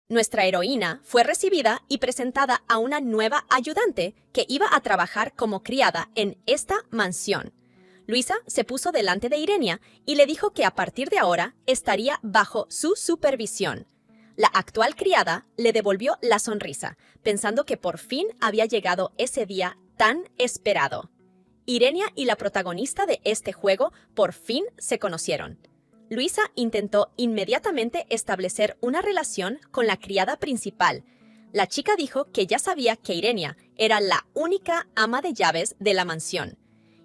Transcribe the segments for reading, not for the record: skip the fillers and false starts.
Nuestra heroína fue recibida y presentada a una nueva ayudante que iba a trabajar como criada en esta mansión. Luisa se puso delante de Irenia y le dijo que a partir de ahora estaría bajo su supervisión. La actual criada le devolvió la sonrisa, pensando que por fin había llegado ese día tan esperado. Irenia y la protagonista de este juego por fin se conocieron. Luisa intentó inmediatamente establecer una relación con la criada principal. La chica dijo que ya sabía que Irenia era la única ama de llaves de la mansión.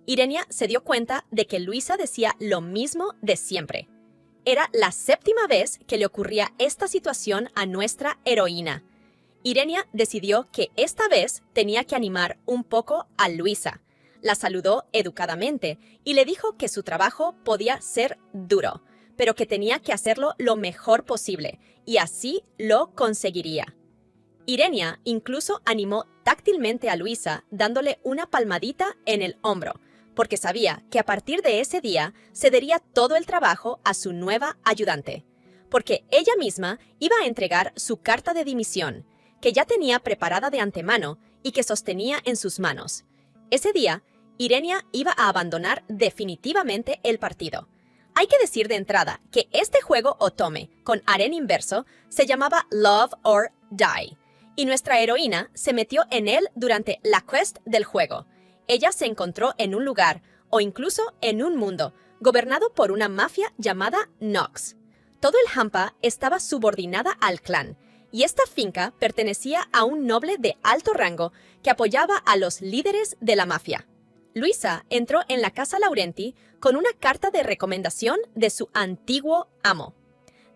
Irenia se dio cuenta de que Luisa decía lo mismo de siempre. Era la séptima vez que le ocurría esta situación a nuestra heroína. Irenia decidió que esta vez tenía que animar un poco a Luisa. La saludó educadamente y le dijo que su trabajo podía ser duro, pero que tenía que hacerlo lo mejor posible, y así lo conseguiría. Irenia incluso animó táctilmente a Luisa dándole una palmadita en el hombro, porque sabía que a partir de ese día cedería todo el trabajo a su nueva ayudante, porque ella misma iba a entregar su carta de dimisión, que ya tenía preparada de antemano y que sostenía en sus manos. Ese día, Irenia iba a abandonar definitivamente el partido. Hay que decir de entrada que este juego otome, con harén inverso, se llamaba Love or Die, y nuestra heroína se metió en él durante la quest del juego. Ella se encontró en un lugar, o incluso en un mundo, gobernado por una mafia llamada Nox. Todo el Hampa estaba subordinada al clan, y esta finca pertenecía a un noble de alto rango que apoyaba a los líderes de la mafia. Luisa entró en la casa Laurenti con una carta de recomendación de su antiguo amo.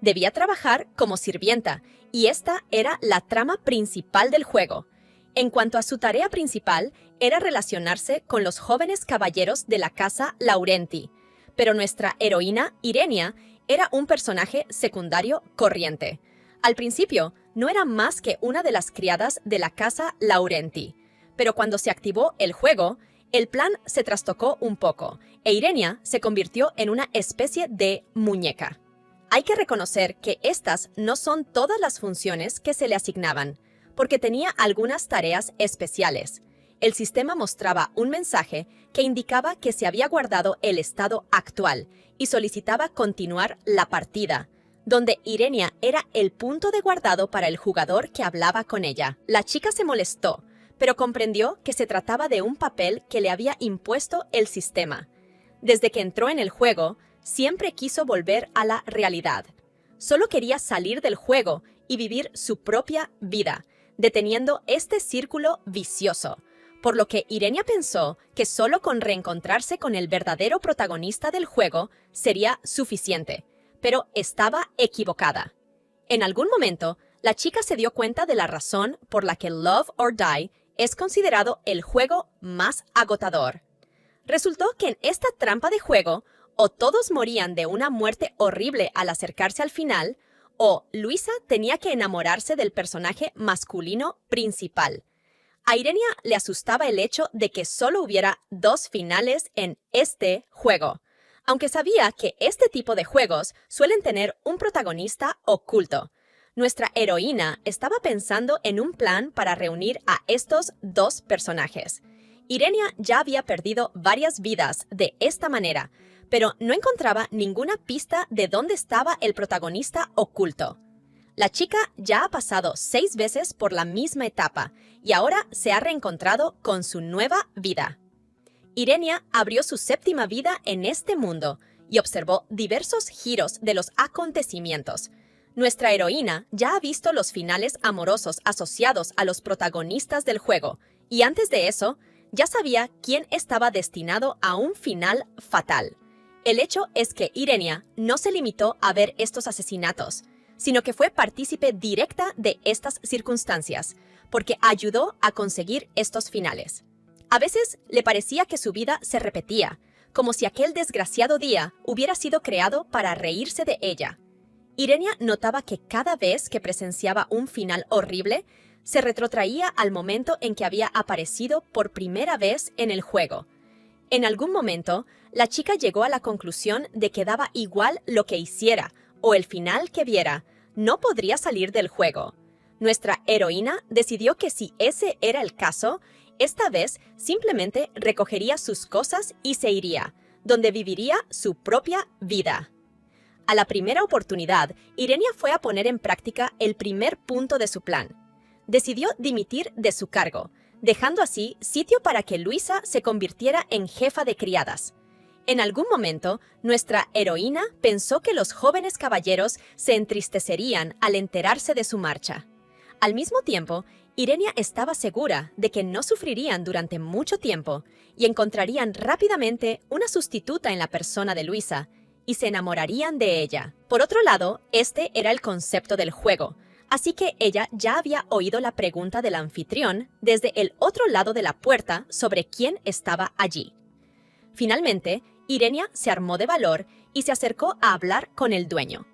Debía trabajar como sirvienta, y esta era la trama principal del juego. En cuanto a su tarea principal, era relacionarse con los jóvenes caballeros de la casa Laurenti, pero nuestra heroína, Irenia, era un personaje secundario corriente. Al principio, no era más que una de las criadas de la casa Laurenti, pero cuando se activó el juego, el plan se trastocó un poco, e Irenia se convirtió en una especie de muñeca. Hay que reconocer que estas no son todas las funciones que se le asignaban, porque tenía algunas tareas especiales. El sistema mostraba un mensaje que indicaba que se había guardado el estado actual y solicitaba continuar la partida, donde Irenia era el punto de guardado para el jugador que hablaba con ella. La chica se molestó, pero comprendió que se trataba de un papel que le había impuesto el sistema. Desde que entró en el juego, siempre quiso volver a la realidad. Solo quería salir del juego y vivir su propia vida, deteniendo este círculo vicioso, por lo que Irenia pensó que solo con reencontrarse con el verdadero protagonista del juego sería suficiente, pero estaba equivocada. En algún momento, la chica se dio cuenta de la razón por la que Love or Die es considerado el juego más agotador. Resultó que en esta trampa de juego, o todos morían de una muerte horrible al acercarse al final, o Luisa tenía que enamorarse del personaje masculino principal. A Irenia le asustaba el hecho de que solo hubiera 2 finales en este juego, aunque sabía que este tipo de juegos suelen tener un protagonista oculto. Nuestra heroína estaba pensando en un plan para reunir a estos 2 personajes. Irenia ya había perdido varias vidas de esta manera, pero no encontraba ninguna pista de dónde estaba el protagonista oculto. La chica ya ha pasado 6 veces por la misma etapa y ahora se ha reencontrado con su nueva vida. Irenia abrió su 7ª vida en este mundo y observó diversos giros de los acontecimientos. Nuestra heroína ya ha visto los finales amorosos asociados a los protagonistas del juego, y antes de eso, ya sabía quién estaba destinado a un final fatal. El hecho es que Irenia no se limitó a ver estos asesinatos, sino que fue partícipe directa de estas circunstancias, porque ayudó a conseguir estos finales. A veces le parecía que su vida se repetía, como si aquel desgraciado día hubiera sido creado para reírse de ella. Irenia notaba que cada vez que presenciaba un final horrible, se retrotraía al momento en que había aparecido por primera vez en el juego. En algún momento, la chica llegó a la conclusión de que daba igual lo que hiciera o el final que viera, no podría salir del juego. Nuestra heroína decidió que si ese era el caso, esta vez simplemente recogería sus cosas y se iría, donde viviría su propia vida. A la primera oportunidad, Irenia fue a poner en práctica el primer punto de su plan. Decidió dimitir de su cargo, dejando así sitio para que Luisa se convirtiera en jefa de criadas. En algún momento, nuestra heroína pensó que los jóvenes caballeros se entristecerían al enterarse de su marcha. Al mismo tiempo, Irenia estaba segura de que no sufrirían durante mucho tiempo y encontrarían rápidamente una sustituta en la persona de Luisa y se enamorarían de ella. Por otro lado, este era el concepto del juego, así que ella ya había oído la pregunta del anfitrión desde el otro lado de la puerta sobre quién estaba allí. Finalmente, Irenia se armó de valor y se acercó a hablar con el dueño.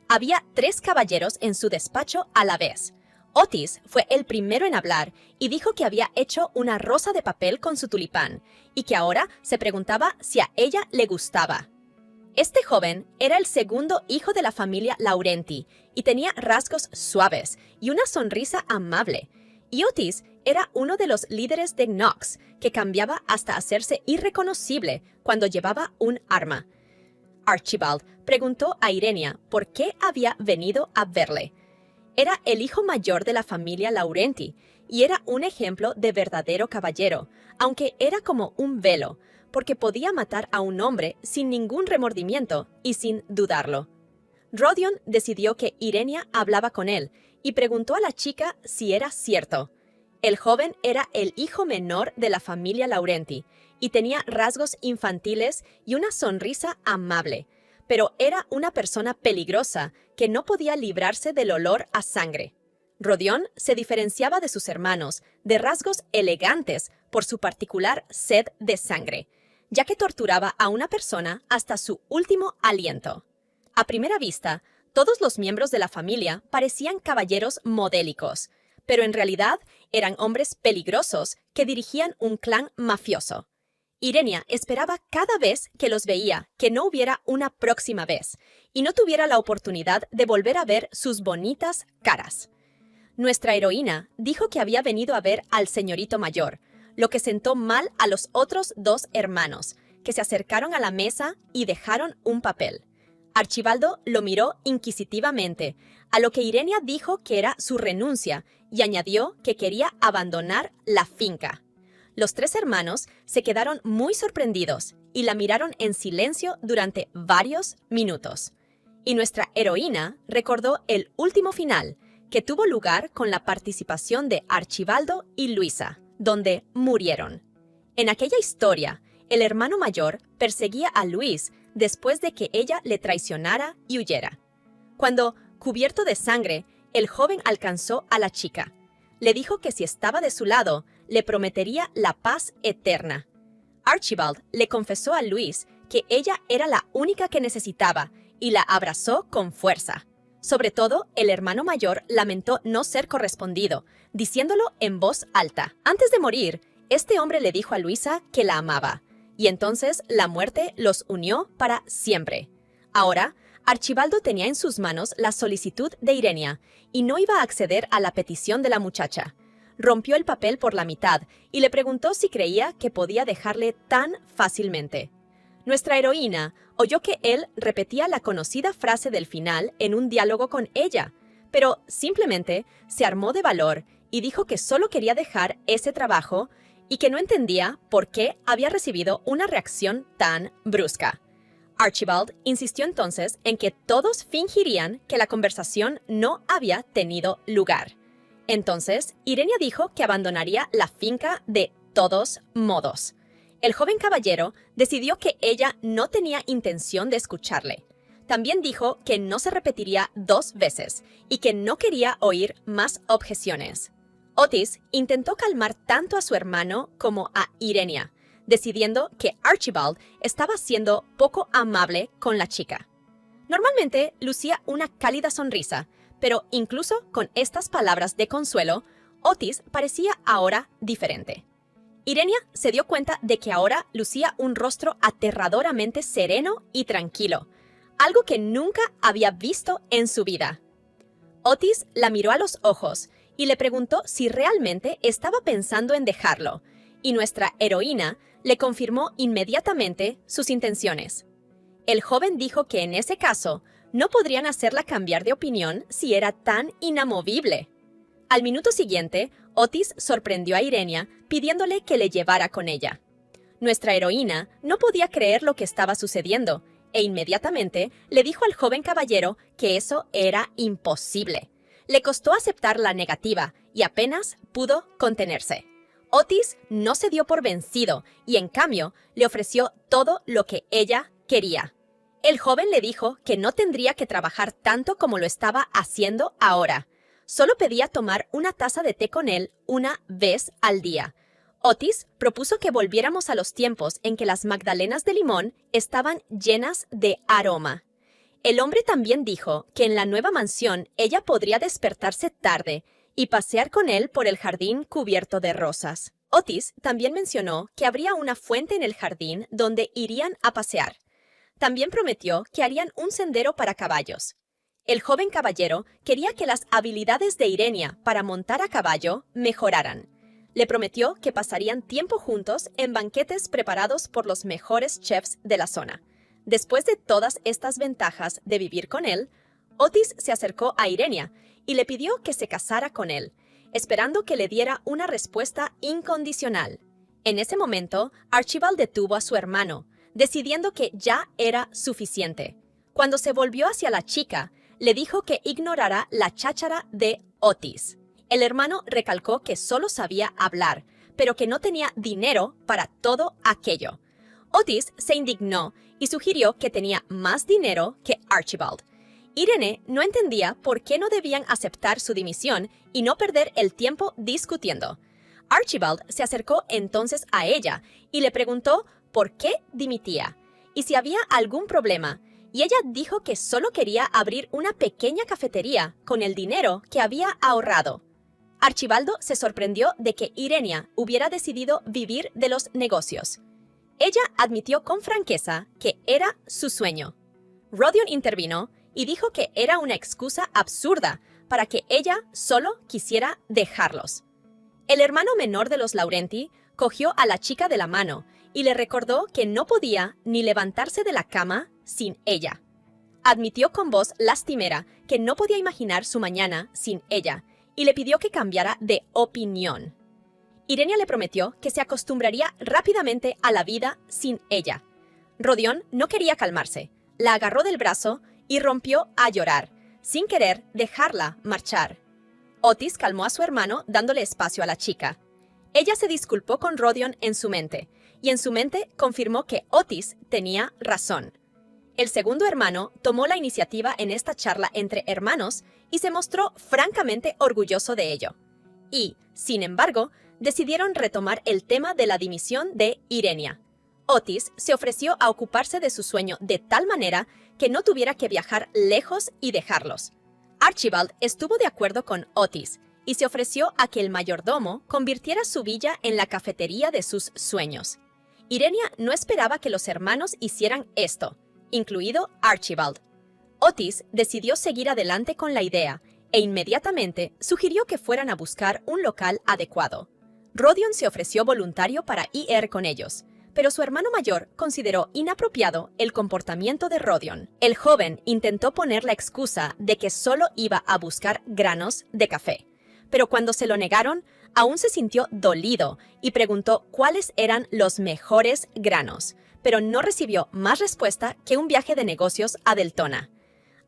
Había 3 caballeros en su despacho a la vez. Otis fue el primero en hablar y dijo que había hecho una rosa de papel con su tulipán y que ahora se preguntaba si a ella le gustaba. Este joven era el segundo hijo de la familia Laurenti y tenía rasgos suaves y una sonrisa amable. Y Otis era uno de los líderes de Knox, que cambiaba hasta hacerse irreconocible cuando llevaba un arma. Archibald preguntó a Irenia por qué había venido a verle. Era el hijo mayor de la familia Laurenti y era un ejemplo de verdadero caballero, aunque era como un velo, porque podía matar a un hombre sin ningún remordimiento y sin dudarlo. Rodion decidió que Irenia hablaba con él y preguntó a la chica si era cierto. El joven era el hijo menor de la familia Laurenti y tenía rasgos infantiles y una sonrisa amable, pero era una persona peligrosa que no podía librarse del olor a sangre. Rodion se diferenciaba de sus hermanos de rasgos elegantes por su particular sed de sangre, ya que torturaba a una persona hasta su último aliento. A primera vista, todos los miembros de la familia parecían caballeros modélicos, pero en realidad eran hombres peligrosos que dirigían un clan mafioso. Irenia esperaba cada vez que los veía que no hubiera una próxima vez y no tuviera la oportunidad de volver a ver sus bonitas caras. Nuestra heroína dijo que había venido a ver al señorito mayor, lo que sentó mal a los otros 2 hermanos, que se acercaron a la mesa y dejaron un papel. Archibaldo lo miró inquisitivamente, a lo que Irenia dijo que era su renuncia y añadió que quería abandonar la finca. Los 3 hermanos se quedaron muy sorprendidos y la miraron en silencio durante varios minutos. Y nuestra heroína recordó el último final, que tuvo lugar con la participación de Archibaldo y Luisa, donde murieron. En aquella historia, el hermano mayor perseguía a Luis después de que ella le traicionara y huyera. Cuando, cubierto de sangre, el joven alcanzó a la chica. Le dijo que si estaba de su lado, le prometería la paz eterna. Archibald le confesó a Luis que ella era la única que necesitaba y la abrazó con fuerza. Sobre todo, el hermano mayor lamentó no ser correspondido, diciéndolo en voz alta. Antes de morir, este hombre le dijo a Luisa que la amaba, y entonces la muerte los unió para siempre. Ahora, Archibaldo tenía en sus manos la solicitud de Irenia y no iba a acceder a la petición de la muchacha. Rompió el papel por la mitad y le preguntó si creía que podía dejarle tan fácilmente. Nuestra heroína oyó que él repetía la conocida frase del final en un diálogo con ella, pero simplemente se armó de valor y dijo que solo quería dejar ese trabajo y que no entendía por qué había recibido una reacción tan brusca. Archibald insistió entonces en que todos fingirían que la conversación no había tenido lugar. Entonces, Irenia dijo que abandonaría la finca de todos modos. El joven caballero decidió que ella no tenía intención de escucharle. También dijo que no se repetiría 2 veces y que no quería oír más objeciones. Otis intentó calmar tanto a su hermano como a Irenia, decidiendo que Archibald estaba siendo poco amable con la chica. Normalmente lucía una cálida sonrisa, pero incluso con estas palabras de consuelo, Otis parecía ahora diferente. Irenia se dio cuenta de que ahora lucía un rostro aterradoramente sereno y tranquilo, algo que nunca había visto en su vida. Otis la miró a los ojos y le preguntó si realmente estaba pensando en dejarlo, y nuestra heroína le confirmó inmediatamente sus intenciones. El joven dijo que en ese caso no podrían hacerla cambiar de opinión si era tan inamovible. Al minuto siguiente, Otis sorprendió a Irenia pidiéndole que le llevara con ella. Nuestra heroína no podía creer lo que estaba sucediendo e inmediatamente le dijo al joven caballero que eso era imposible. Le costó aceptar la negativa y apenas pudo contenerse. Otis no se dio por vencido y en cambio le ofreció todo lo que ella quería. El joven le dijo que no tendría que trabajar tanto como lo estaba haciendo ahora. Solo pedía tomar una taza de té con él una vez al día. Otis propuso que volviéramos a los tiempos en que las magdalenas de limón estaban llenas de aroma. El hombre también dijo que en la nueva mansión ella podría despertarse tarde y pasear con él por el jardín cubierto de rosas. Otis también mencionó que habría una fuente en el jardín donde irían a pasear. También prometió que harían un sendero para caballos. El joven caballero quería que las habilidades de Irenia para montar a caballo mejoraran. Le prometió que pasarían tiempo juntos en banquetes preparados por los mejores chefs de la zona. Después de todas estas ventajas de vivir con él, Otis se acercó a Irenia y le pidió que se casara con él, esperando que le diera una respuesta incondicional. En ese momento, Archibald detuvo a su hermano, decidiendo que ya era suficiente. Cuando se volvió hacia la chica, le dijo que ignorara la cháchara de Otis. El hermano recalcó que solo sabía hablar, pero que no tenía dinero para todo aquello. Otis se indignó y sugirió que tenía más dinero que Archibald. Irene no entendía por qué no debían aceptar su dimisión y no perder el tiempo discutiendo. Archibald se acercó entonces a ella y le preguntó por qué dimitía y si había algún problema, y ella dijo que solo quería abrir una pequeña cafetería con el dinero que había ahorrado. Archibaldo se sorprendió de que Irenia hubiera decidido vivir de los negocios. Ella admitió con franqueza que era su sueño. Rodion intervino y dijo que era una excusa absurda para que ella solo quisiera dejarlos. El hermano menor de los Laurenti cogió a la chica de la mano y le recordó que no podía ni levantarse de la cama sin ella. Admitió con voz lastimera que no podía imaginar su mañana sin ella y le pidió que cambiara de opinión. Irenia le prometió que se acostumbraría rápidamente a la vida sin ella. Rodion no quería calmarse, la agarró del brazo y rompió a llorar, sin querer dejarla marchar. Otis calmó a su hermano dándole espacio a la chica. Ella se disculpó con Rodion en su mente, y en su mente confirmó que Otis tenía razón. El segundo hermano tomó la iniciativa en esta charla entre hermanos y se mostró francamente orgulloso de ello. Y, sin embargo, decidieron retomar el tema de la dimisión de Irenia. Otis se ofreció a ocuparse de su sueño de tal manera que no tuviera que viajar lejos y dejarlos. Archibald estuvo de acuerdo con Otis y se ofreció a que el mayordomo convirtiera su villa en la cafetería de sus sueños. Irenia no esperaba que los hermanos hicieran esto, incluido Archibald. Otis decidió seguir adelante con la idea e inmediatamente sugirió que fueran a buscar un local adecuado. Rodion se ofreció voluntario para ir con ellos, pero su hermano mayor consideró inapropiado el comportamiento de Rodion. El joven intentó poner la excusa de que solo iba a buscar granos de café, pero cuando se lo negaron, aún se sintió dolido y preguntó cuáles eran los mejores granos, pero no recibió más respuesta que un viaje de negocios a Deltona.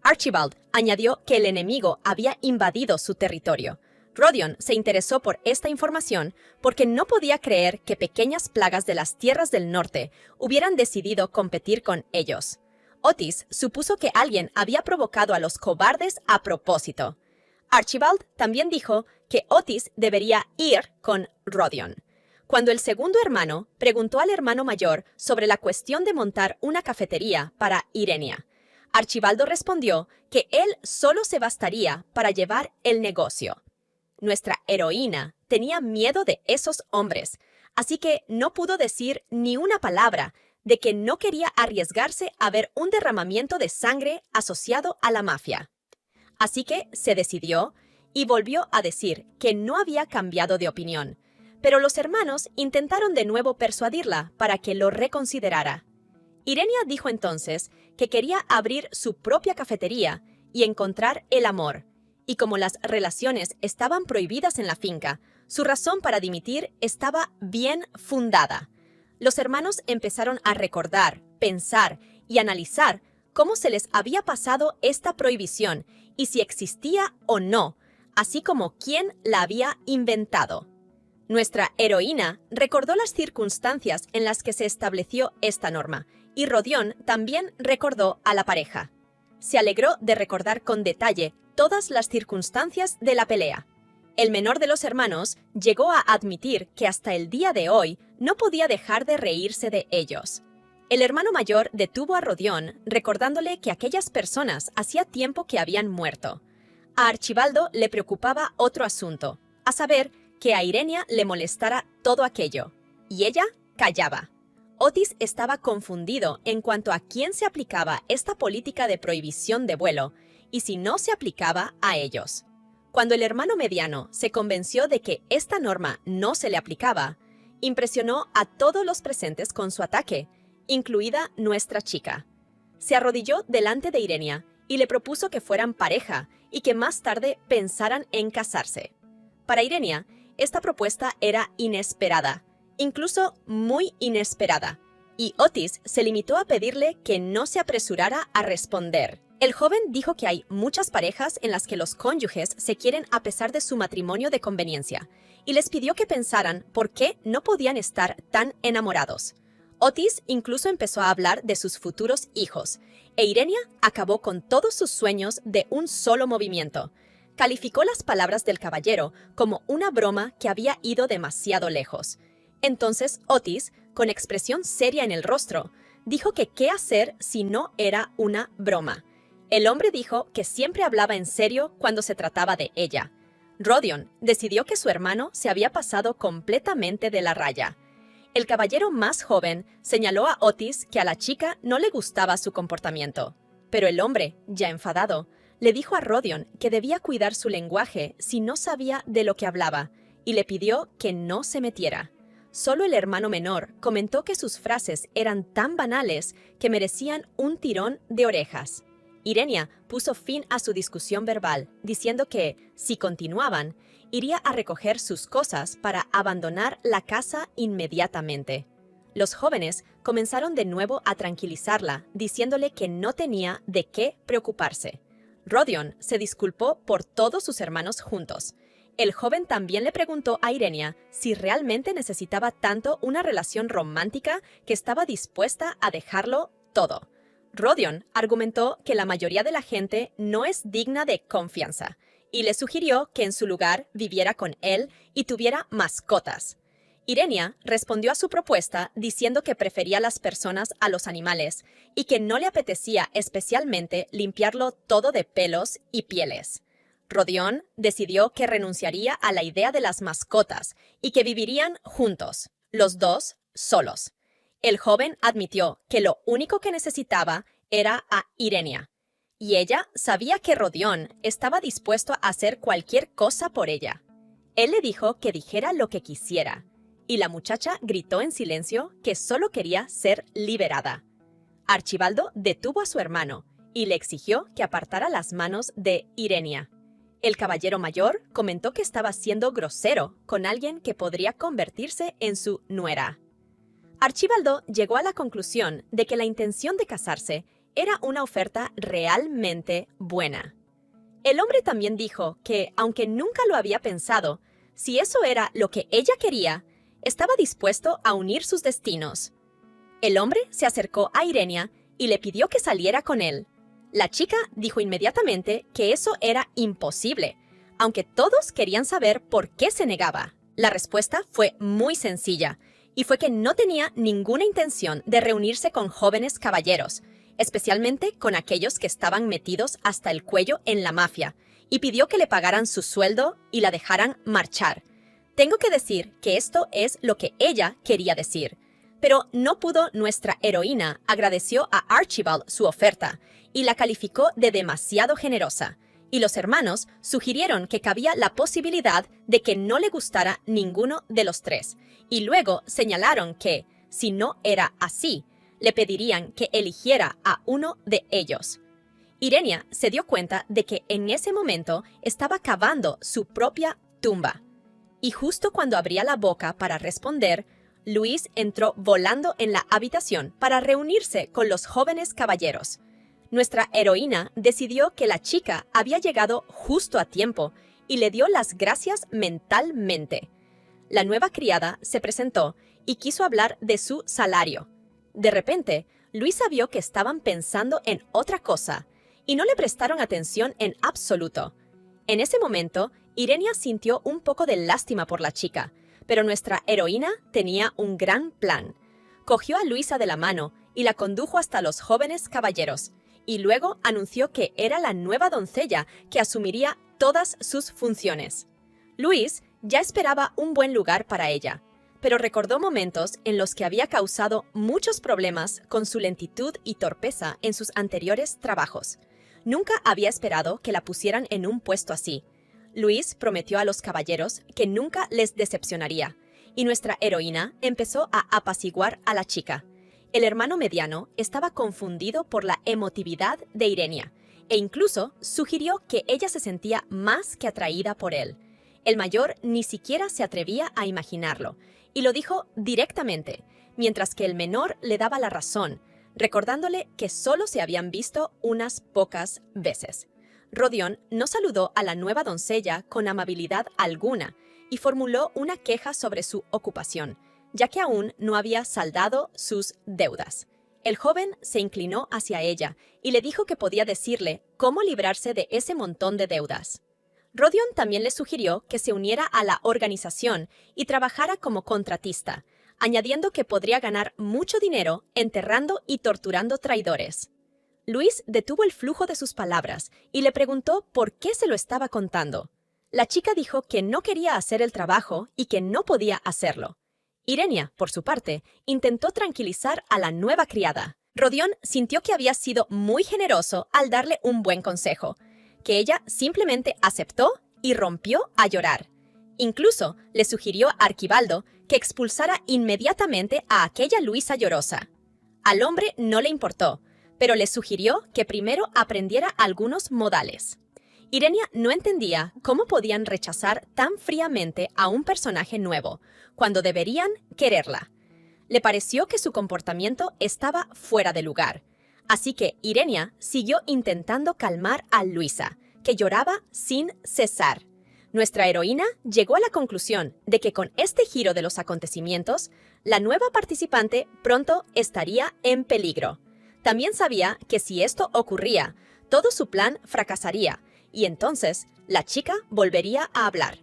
Archibald añadió que el enemigo había invadido su territorio. Rodion se interesó por esta información porque no podía creer que pequeñas plagas de las tierras del norte hubieran decidido competir con ellos. Otis supuso que alguien había provocado a los cobardes a propósito. Archibald también dijo que Otis debería ir con Rodion. Cuando el segundo hermano preguntó al hermano mayor sobre la cuestión de montar una cafetería para Irenia, Archibaldo respondió que él solo se bastaría para llevar el negocio. Nuestra heroína tenía miedo de esos hombres, así que no pudo decir ni una palabra de que no quería arriesgarse a ver un derramamiento de sangre asociado a la mafia. Así que se decidió y volvió a decir que no había cambiado de opinión. Pero los hermanos intentaron de nuevo persuadirla para que lo reconsiderara. Irenia dijo entonces que quería abrir su propia cafetería y encontrar el amor. Y como las relaciones estaban prohibidas en la finca, su razón para dimitir estaba bien fundada. Los hermanos empezaron a recordar, pensar y analizar cómo se les había pasado esta prohibición y si existía o no, así como quién la había inventado. Nuestra heroína recordó las circunstancias en las que se estableció esta norma, y Rodión también recordó a la pareja. Se alegró de recordar con detalle todas las circunstancias de la pelea. El menor de los hermanos llegó a admitir que hasta el día de hoy no podía dejar de reírse de ellos. El hermano mayor detuvo a Rodión recordándole que aquellas personas hacía tiempo que habían muerto. A Archibaldo le preocupaba otro asunto, a saber, que a Irenia le molestara todo aquello, y ella callaba. Otis estaba confundido en cuanto a quién se aplicaba esta política de prohibición de vuelo, y si no se aplicaba a ellos. Cuando el hermano mediano se convenció de que esta norma no se le aplicaba, impresionó a todos los presentes con su ataque, incluida nuestra chica. Se arrodilló delante de Irenia y le propuso que fueran pareja y que más tarde pensaran en casarse. Para Irenia, esta propuesta era inesperada, incluso muy inesperada, y Otis se limitó a pedirle que no se apresurara a responder. El joven dijo que hay muchas parejas en las que los cónyuges se quieren a pesar de su matrimonio de conveniencia, y les pidió que pensaran por qué no podían estar tan enamorados. Otis incluso empezó a hablar de sus futuros hijos, e Irenia acabó con todos sus sueños de un solo movimiento. Calificó las palabras del caballero como una broma que había ido demasiado lejos. Entonces Otis, con expresión seria en el rostro, dijo que qué hacer si no era una broma. El hombre dijo que siempre hablaba en serio cuando se trataba de ella. Rodión decidió que su hermano se había pasado completamente de la raya. El caballero más joven señaló a Otis que a la chica no le gustaba su comportamiento, pero el hombre, ya enfadado, le dijo a Rodión que debía cuidar su lenguaje si no sabía de lo que hablaba, y le pidió que no se metiera. Solo el hermano menor comentó que sus frases eran tan banales que merecían un tirón de orejas. Irenia puso fin a su discusión verbal, diciendo que, si continuaban, iría a recoger sus cosas para abandonar la casa inmediatamente. Los jóvenes comenzaron de nuevo a tranquilizarla, diciéndole que no tenía de qué preocuparse. Rodión se disculpó por todos sus hermanos juntos. El joven también le preguntó a Irenia si realmente necesitaba tanto una relación romántica que estaba dispuesta a dejarlo todo. Rodión argumentó que la mayoría de la gente no es digna de confianza y le sugirió que en su lugar viviera con él y tuviera mascotas. Irenia respondió a su propuesta diciendo que prefería las personas a los animales y que no le apetecía especialmente limpiarlo todo de pelos y pieles. Rodión decidió que renunciaría a la idea de las mascotas y que vivirían juntos, los dos solos. El joven admitió que lo único que necesitaba era a Irenia, y ella sabía que Rodión estaba dispuesto a hacer cualquier cosa por ella. Él le dijo que dijera lo que quisiera, y la muchacha gritó en silencio que solo quería ser liberada. Archibaldo detuvo a su hermano y le exigió que apartara las manos de Irenia. El caballero mayor comentó que estaba siendo grosero con alguien que podría convertirse en su nuera. Archibaldo llegó a la conclusión de que la intención de casarse era una oferta realmente buena. El hombre también dijo que, aunque nunca lo había pensado, si eso era lo que ella quería, estaba dispuesto a unir sus destinos. El hombre se acercó a Irenia y le pidió que saliera con él. La chica dijo inmediatamente que eso era imposible, aunque todos querían saber por qué se negaba. La respuesta fue muy sencilla, y fue que no tenía ninguna intención de reunirse con jóvenes caballeros, especialmente con aquellos que estaban metidos hasta el cuello en la mafia, y pidió que le pagaran su sueldo y la dejaran marchar. Tengo que decir que esto es lo que ella quería decir, pero no pudo. Nuestra heroína agradeció a Archibald su oferta y la calificó de demasiado generosa, y los hermanos sugirieron que cabía la posibilidad de que no le gustara ninguno de los tres, y luego señalaron que, si no era así, le pedirían que eligiera a uno de ellos. Irenia se dio cuenta de que en ese momento estaba cavando su propia tumba. Y justo cuando abría la boca para responder, Luis entró volando en la habitación para reunirse con los jóvenes caballeros. Nuestra heroína decidió que la chica había llegado justo a tiempo y le dio las gracias mentalmente. La nueva criada se presentó y quiso hablar de su salario. De repente, Luisa vio que estaban pensando en otra cosa y no le prestaron atención en absoluto. En ese momento, Irenia sintió un poco de lástima por la chica, pero nuestra heroína tenía un gran plan. Cogió a Luisa de la mano y la condujo hasta los jóvenes caballeros, y luego anunció que era la nueva doncella que asumiría todas sus funciones. Luis ya esperaba un buen lugar para ella, pero recordó momentos en los que había causado muchos problemas con su lentitud y torpeza en sus anteriores trabajos. Nunca había esperado que la pusieran en un puesto así. Luis prometió a los caballeros que nunca les decepcionaría, y nuestra heroína empezó a apaciguar a la chica. El hermano mediano estaba confundido por la emotividad de Irenia, e incluso sugirió que ella se sentía más que atraída por él. El mayor ni siquiera se atrevía a imaginarlo, y lo dijo directamente, mientras que el menor le daba la razón, recordándole que solo se habían visto unas pocas veces. Rodion no saludó a la nueva doncella con amabilidad alguna y formuló una queja sobre su ocupación, ya que aún no había saldado sus deudas. El joven se inclinó hacia ella y le dijo que podía decirle cómo librarse de ese montón de deudas. Rodion también le sugirió que se uniera a la organización y trabajara como contratista, añadiendo que podría ganar mucho dinero enterrando y torturando traidores. Luis detuvo el flujo de sus palabras y le preguntó por qué se lo estaba contando. La chica dijo que no quería hacer el trabajo y que no podía hacerlo. Irenia, por su parte, intentó tranquilizar a la nueva criada. Rodion sintió que había sido muy generoso al darle un buen consejo, que ella simplemente aceptó y rompió a llorar. Incluso le sugirió a Arquibaldo que expulsara inmediatamente a aquella Luisa llorosa. Al hombre no le importó, pero le sugirió que primero aprendiera algunos modales. Irenia no entendía cómo podían rechazar tan fríamente a un personaje nuevo, cuando deberían quererla. Le pareció que su comportamiento estaba fuera de lugar, así que Irenia siguió intentando calmar a Luisa, que lloraba sin cesar. Nuestra heroína llegó a la conclusión de que con este giro de los acontecimientos, la nueva participante pronto estaría en peligro. También sabía que si esto ocurría, todo su plan fracasaría, y entonces la chica volvería a hablar.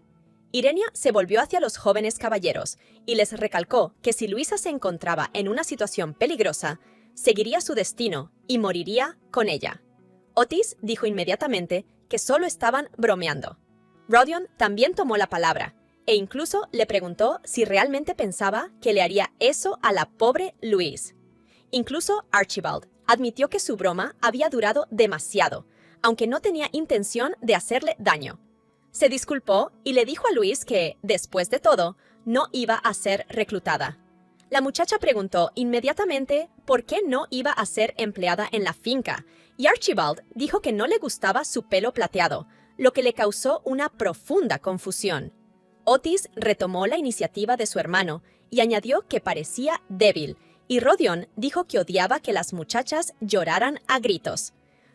Irenia se volvió hacia los jóvenes caballeros y les recalcó que si Luisa se encontraba en una situación peligrosa, seguiría su destino y moriría con ella. Otis dijo inmediatamente que solo estaban bromeando. Rodion también tomó la palabra e incluso le preguntó si realmente pensaba que le haría eso a la pobre Louise. Incluso Archibald admitió que su broma había durado demasiado, aunque no tenía intención de hacerle daño. Se disculpó y le dijo a Louise que, después de todo, no iba a ser reclutada. La muchacha preguntó inmediatamente por qué no iba a ser empleada en la finca, y Archibald dijo que no le gustaba su pelo plateado, lo que le causó una profunda confusión. Otis retomó la iniciativa de su hermano y añadió que parecía débil, y Rodion dijo que odiaba que las muchachas lloraran a gritos.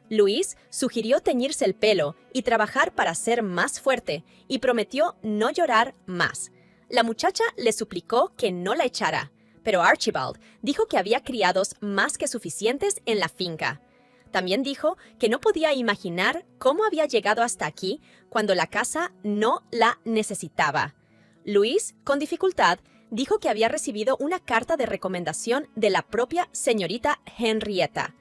Luis sugirió teñirse el pelo y trabajar para ser más fuerte, y prometió no llorar más. La muchacha le suplicó que no la echara, pero Archibald dijo que había criados más que suficientes en la finca. También dijo que no podía imaginar cómo había llegado hasta aquí cuando la casa no la necesitaba. Luis, con dificultad, dijo que había recibido una carta de recomendación de la propia señorita Henrietta.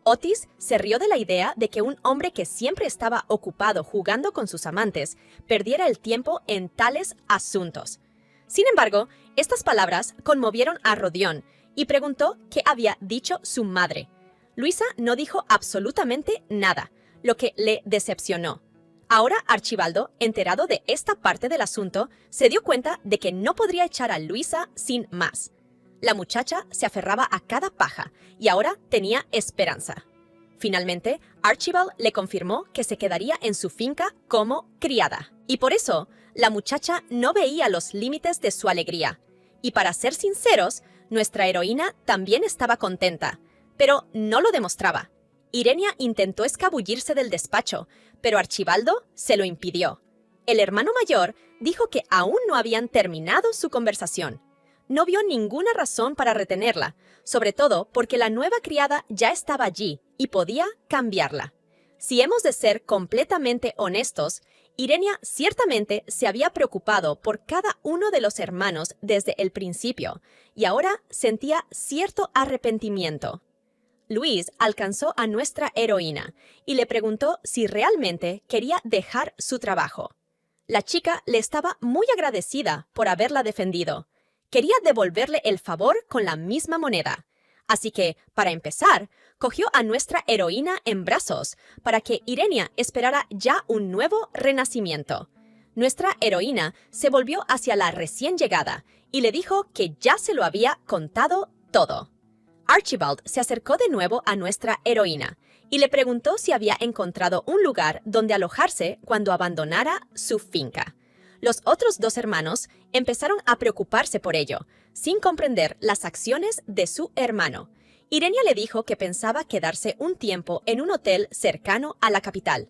Otis se rió de la idea de que un hombre que siempre estaba ocupado jugando con sus amantes perdiera el tiempo en tales asuntos. Sin embargo, estas palabras conmovieron a Rodion y preguntó qué había dicho su madre. Luisa no dijo absolutamente nada, lo que le decepcionó. Ahora Archibaldo, enterado de esta parte del asunto, se dio cuenta de que no podría echar a Luisa sin más. La muchacha se aferraba a cada paja y ahora tenía esperanza. Finalmente, Archibald le confirmó que se quedaría en su finca como criada. Y por eso, la muchacha no veía los límites de su alegría. Y para ser sinceros, nuestra heroína también estaba contenta, pero no lo demostraba. Irenia intentó escabullirse del despacho, pero Archibaldo se lo impidió. El hermano mayor dijo que aún no habían terminado su conversación. No vio ninguna razón para retenerla, sobre todo porque la nueva criada ya estaba allí y podía cambiarla. Si hemos de ser completamente honestos, Irenia ciertamente se había preocupado por cada uno de los hermanos desde el principio y ahora sentía cierto arrepentimiento. Luis alcanzó a nuestra heroína y le preguntó si realmente quería dejar su trabajo. La chica le estaba muy agradecida por haberla defendido. Quería devolverle el favor con la misma moneda. Así que, para empezar, cogió a nuestra heroína en brazos para que Irenia esperara ya un nuevo renacimiento. Nuestra heroína se volvió hacia la recién llegada y le dijo que ya se lo había contado todo. Archibald se acercó de nuevo a nuestra heroína y le preguntó si había encontrado un lugar donde alojarse cuando abandonara su finca. Los otros dos hermanos empezaron a preocuparse por ello, sin comprender las acciones de su hermano. Irenia le dijo que pensaba quedarse un tiempo en un hotel cercano a la capital.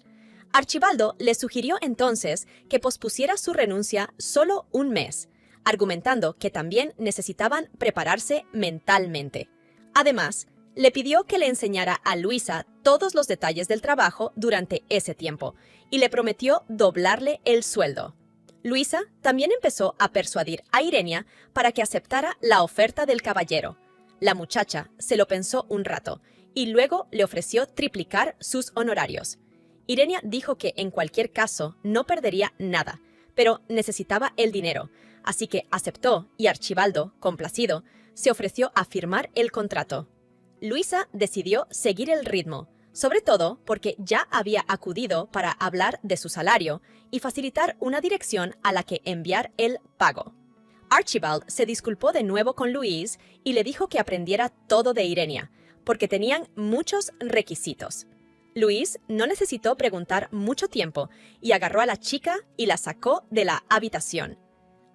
Archibaldo le sugirió entonces que pospusiera su renuncia solo un mes, argumentando que también necesitaban prepararse mentalmente. Además, le pidió que le enseñara a Luisa todos los detalles del trabajo durante ese tiempo y le prometió doblarle el sueldo. Luisa también empezó a persuadir a Irenia para que aceptara la oferta del caballero. La muchacha se lo pensó un rato y luego le ofreció triplicar sus honorarios. Irenia dijo que en cualquier caso no perdería nada, pero necesitaba el dinero, así que aceptó y Archibaldo, complacido, se ofreció a firmar el contrato. Luisa decidió seguir el ritmo, sobre todo porque ya había acudido para hablar de su salario y facilitar una dirección a la que enviar el pago. Archibald se disculpó de nuevo con Luis y le dijo que aprendiera todo de Irenia, porque tenían muchos requisitos. Luis no necesitó preguntar mucho tiempo y agarró a la chica y la sacó de la habitación.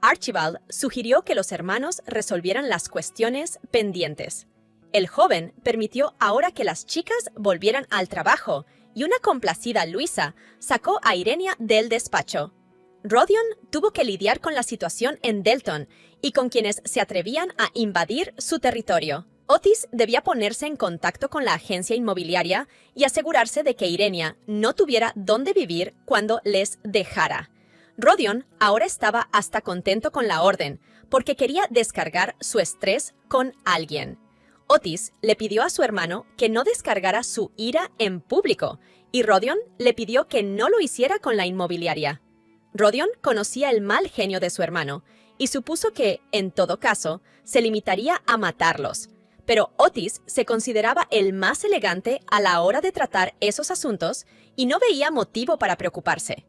Archibald sugirió que los hermanos resolvieran las cuestiones pendientes. El joven permitió ahora que las chicas volvieran al trabajo y una complacida Luisa sacó a Irenia del despacho. Rodion tuvo que lidiar con la situación en Delton y con quienes se atrevían a invadir su territorio. Otis debía ponerse en contacto con la agencia inmobiliaria y asegurarse de que Irenia no tuviera dónde vivir cuando les dejara. Rodion ahora estaba hasta contento con la orden, porque quería descargar su estrés con alguien. Otis le pidió a su hermano que no descargara su ira en público, y Rodion le pidió que no lo hiciera con la inmobiliaria. Rodion conocía el mal genio de su hermano, y supuso que, en todo caso, se limitaría a matarlos. Pero Otis se consideraba el más elegante a la hora de tratar esos asuntos y no veía motivo para preocuparse.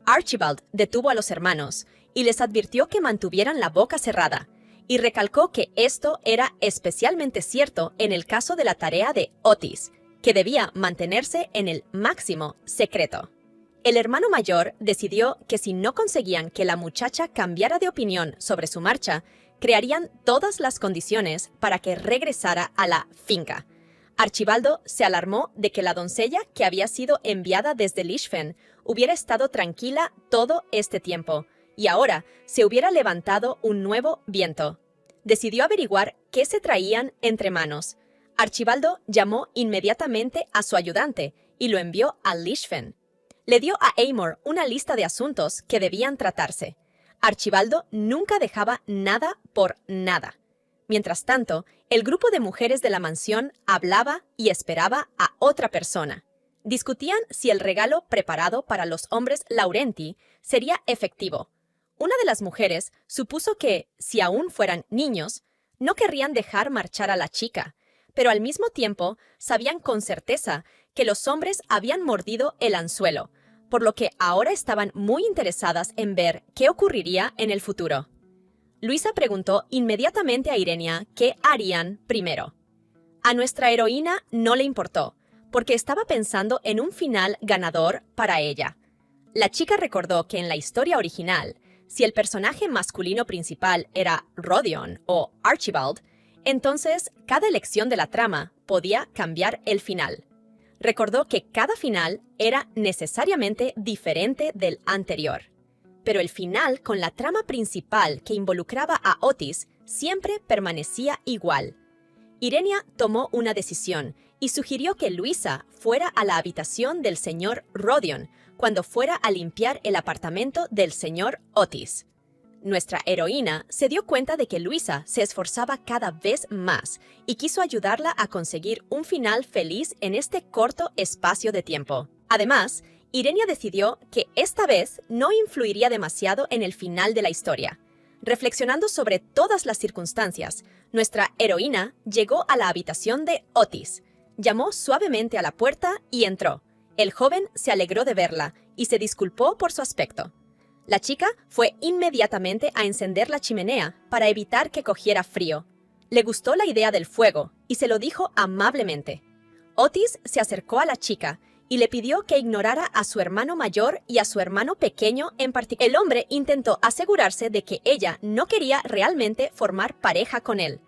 Archibald detuvo a los hermanos y les advirtió que mantuvieran la boca cerrada, y recalcó que esto era especialmente cierto en el caso de la tarea de Otis, que debía mantenerse en el máximo secreto. El hermano mayor decidió que si no conseguían que la muchacha cambiara de opinión sobre su marcha, crearían todas las condiciones para que regresara a la finca. Archibaldo se alarmó de que la doncella que había sido enviada desde Lichfen hubiera estado tranquila todo este tiempo, y ahora se hubiera levantado un nuevo viento. Decidió averiguar qué se traían entre manos. Archibaldo llamó inmediatamente a su ayudante y lo envió a Lichfen. Le dio a Amor una lista de asuntos que debían tratarse. Archibaldo nunca dejaba nada por nada. Mientras tanto, el grupo de mujeres de la mansión hablaba y esperaba a otra persona. Discutían si el regalo preparado para los hombres Laurenti sería efectivo. Una de las mujeres supuso que, si aún fueran niños, no querrían dejar marchar a la chica, pero al mismo tiempo sabían con certeza que los hombres habían mordido el anzuelo, por lo que ahora estaban muy interesadas en ver qué ocurriría en el futuro. Luisa preguntó inmediatamente a Irenia qué harían primero. A nuestra heroína no le importó, porque estaba pensando en un final ganador para ella. La chica recordó que en la historia original, si el personaje masculino principal era Rodion o Archibald, entonces cada elección de la trama podía cambiar el final. Recordó que cada final era necesariamente diferente del anterior. Pero el final con la trama principal que involucraba a Otis siempre permanecía igual. Irenia tomó una decisión y sugirió que Luisa fuera a la habitación del señor Rodion cuando fuera a limpiar el apartamento del señor Otis. Nuestra heroína se dio cuenta de que Luisa se esforzaba cada vez más y quiso ayudarla a conseguir un final feliz en este corto espacio de tiempo. Además, Irenia decidió que esta vez no influiría demasiado en el final de la historia. Reflexionando sobre todas las circunstancias, nuestra heroína llegó a la habitación de Otis, llamó suavemente a la puerta y entró. El joven se alegró de verla y se disculpó por su aspecto. La chica fue inmediatamente a encender la chimenea para evitar que cogiera frío. Le gustó la idea del fuego y se lo dijo amablemente. Otis se acercó a la chica y le pidió que ignorara a su hermano mayor y a su hermano pequeño en particular. El hombre intentó asegurarse de que ella no quería realmente formar pareja con él.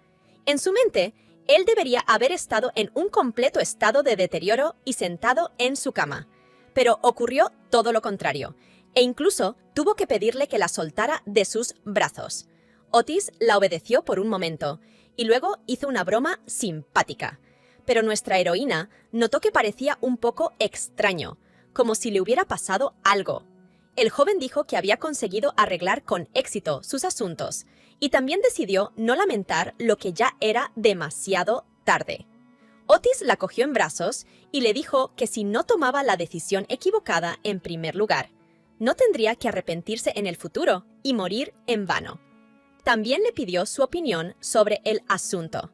En su mente, él debería haber estado en un completo estado de deterioro y sentado en su cama. Pero ocurrió todo lo contrario, e incluso tuvo que pedirle que la soltara de sus brazos. Otis la obedeció por un momento, y luego hizo una broma simpática. Pero nuestra heroína notó que parecía un poco extraño, como si le hubiera pasado algo. El joven dijo que había conseguido arreglar con éxito sus asuntos, y también decidió no lamentar lo que ya era demasiado tarde. Otis la cogió en brazos y le dijo que si no tomaba la decisión equivocada en primer lugar, no tendría que arrepentirse en el futuro y morir en vano. También le pidió su opinión sobre el asunto.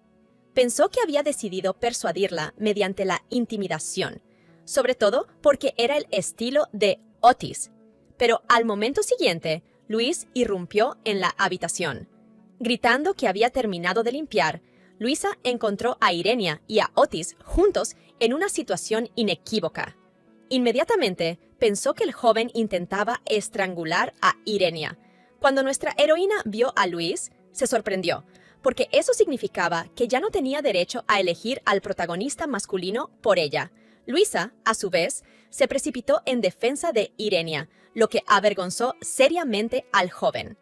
Pensó que había decidido persuadirla mediante la intimidación, sobre todo porque era el estilo de Otis. Pero al momento siguiente, Luis irrumpió en la habitación. Gritando que había terminado de limpiar, Luisa encontró a Irenia y a Otis juntos en una situación inequívoca. Inmediatamente pensó que el joven intentaba estrangular a Irenia. Cuando nuestra heroína vio a Luis, se sorprendió, porque eso significaba que ya no tenía derecho a elegir al protagonista masculino por ella. Luisa, a su vez, se precipitó en defensa de Irenia, lo que avergonzó seriamente al joven.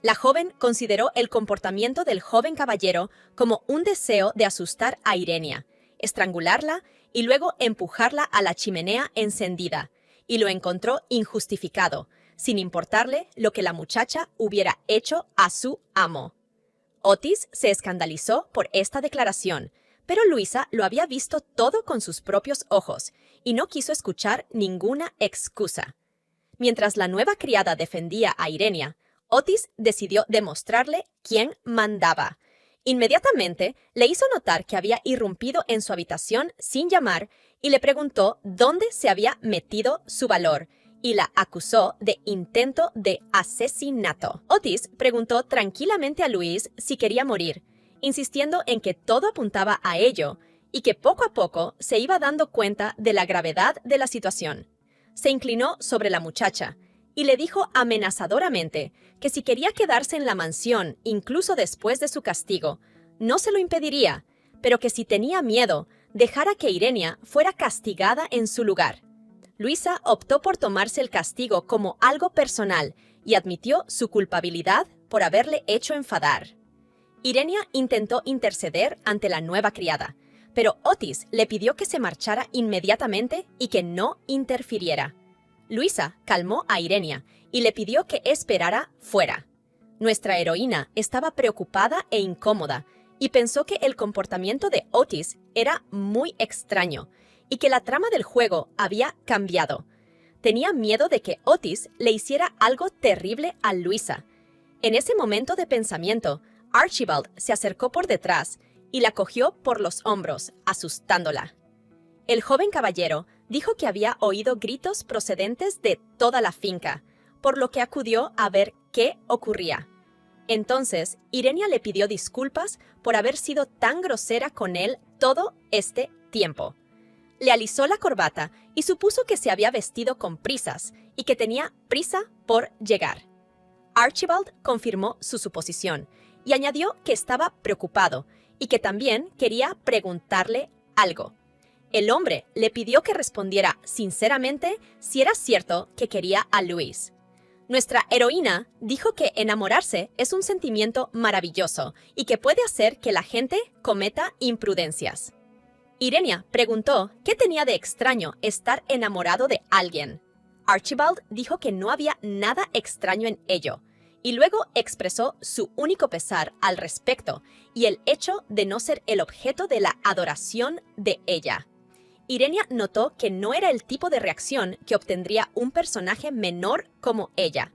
La joven consideró el comportamiento del joven caballero como un deseo de asustar a Irenia, estrangularla y luego empujarla a la chimenea encendida, y lo encontró injustificado, sin importarle lo que la muchacha hubiera hecho a su amo. Otis se escandalizó por esta declaración, pero Luisa lo había visto todo con sus propios ojos y no quiso escuchar ninguna excusa. Mientras la nueva criada defendía a Irenia, Otis decidió demostrarle quién mandaba. Inmediatamente le hizo notar que había irrumpido en su habitación sin llamar y le preguntó dónde se había metido su valor y la acusó de intento de asesinato. Otis preguntó tranquilamente a Luis si quería morir, insistiendo en que todo apuntaba a ello y que poco a poco se iba dando cuenta de la gravedad de la situación. Se inclinó sobre la muchacha y le dijo amenazadoramente que si quería quedarse en la mansión incluso después de su castigo, no se lo impediría, pero que si tenía miedo, dejara que Irenia fuera castigada en su lugar. Luisa optó por tomarse el castigo como algo personal y admitió su culpabilidad por haberle hecho enfadar. Irenia intentó interceder ante la nueva criada, pero Otis le pidió que se marchara inmediatamente y que no interfiriera. Luisa calmó a Irenia y le pidió que esperara fuera. Nuestra heroína estaba preocupada e incómoda y pensó que el comportamiento de Otis era muy extraño y que la trama del juego había cambiado. Tenía miedo de que Otis le hiciera algo terrible a Luisa. En ese momento de pensamiento, Archibald se acercó por detrás y la cogió por los hombros, asustándola. El joven caballero dijo que había oído gritos procedentes de toda la finca, por lo que acudió a ver qué ocurría. Entonces, Irenia le pidió disculpas por haber sido tan grosera con él todo este tiempo. Le alisó la corbata y supuso que se había vestido con prisas y que tenía prisa por llegar. Archibald confirmó su suposición y añadió que estaba preocupado y que también quería preguntarle algo. El hombre le pidió que respondiera sinceramente si era cierto que quería a Luis. Nuestra heroína dijo que enamorarse es un sentimiento maravilloso y que puede hacer que la gente cometa imprudencias. Irenia preguntó qué tenía de extraño estar enamorado de alguien. Archibald dijo que no había nada extraño en ello, y luego expresó su único pesar al respecto y el hecho de no ser el objeto de la adoración de ella. Irenia notó que no era el tipo de reacción que obtendría un personaje menor como ella.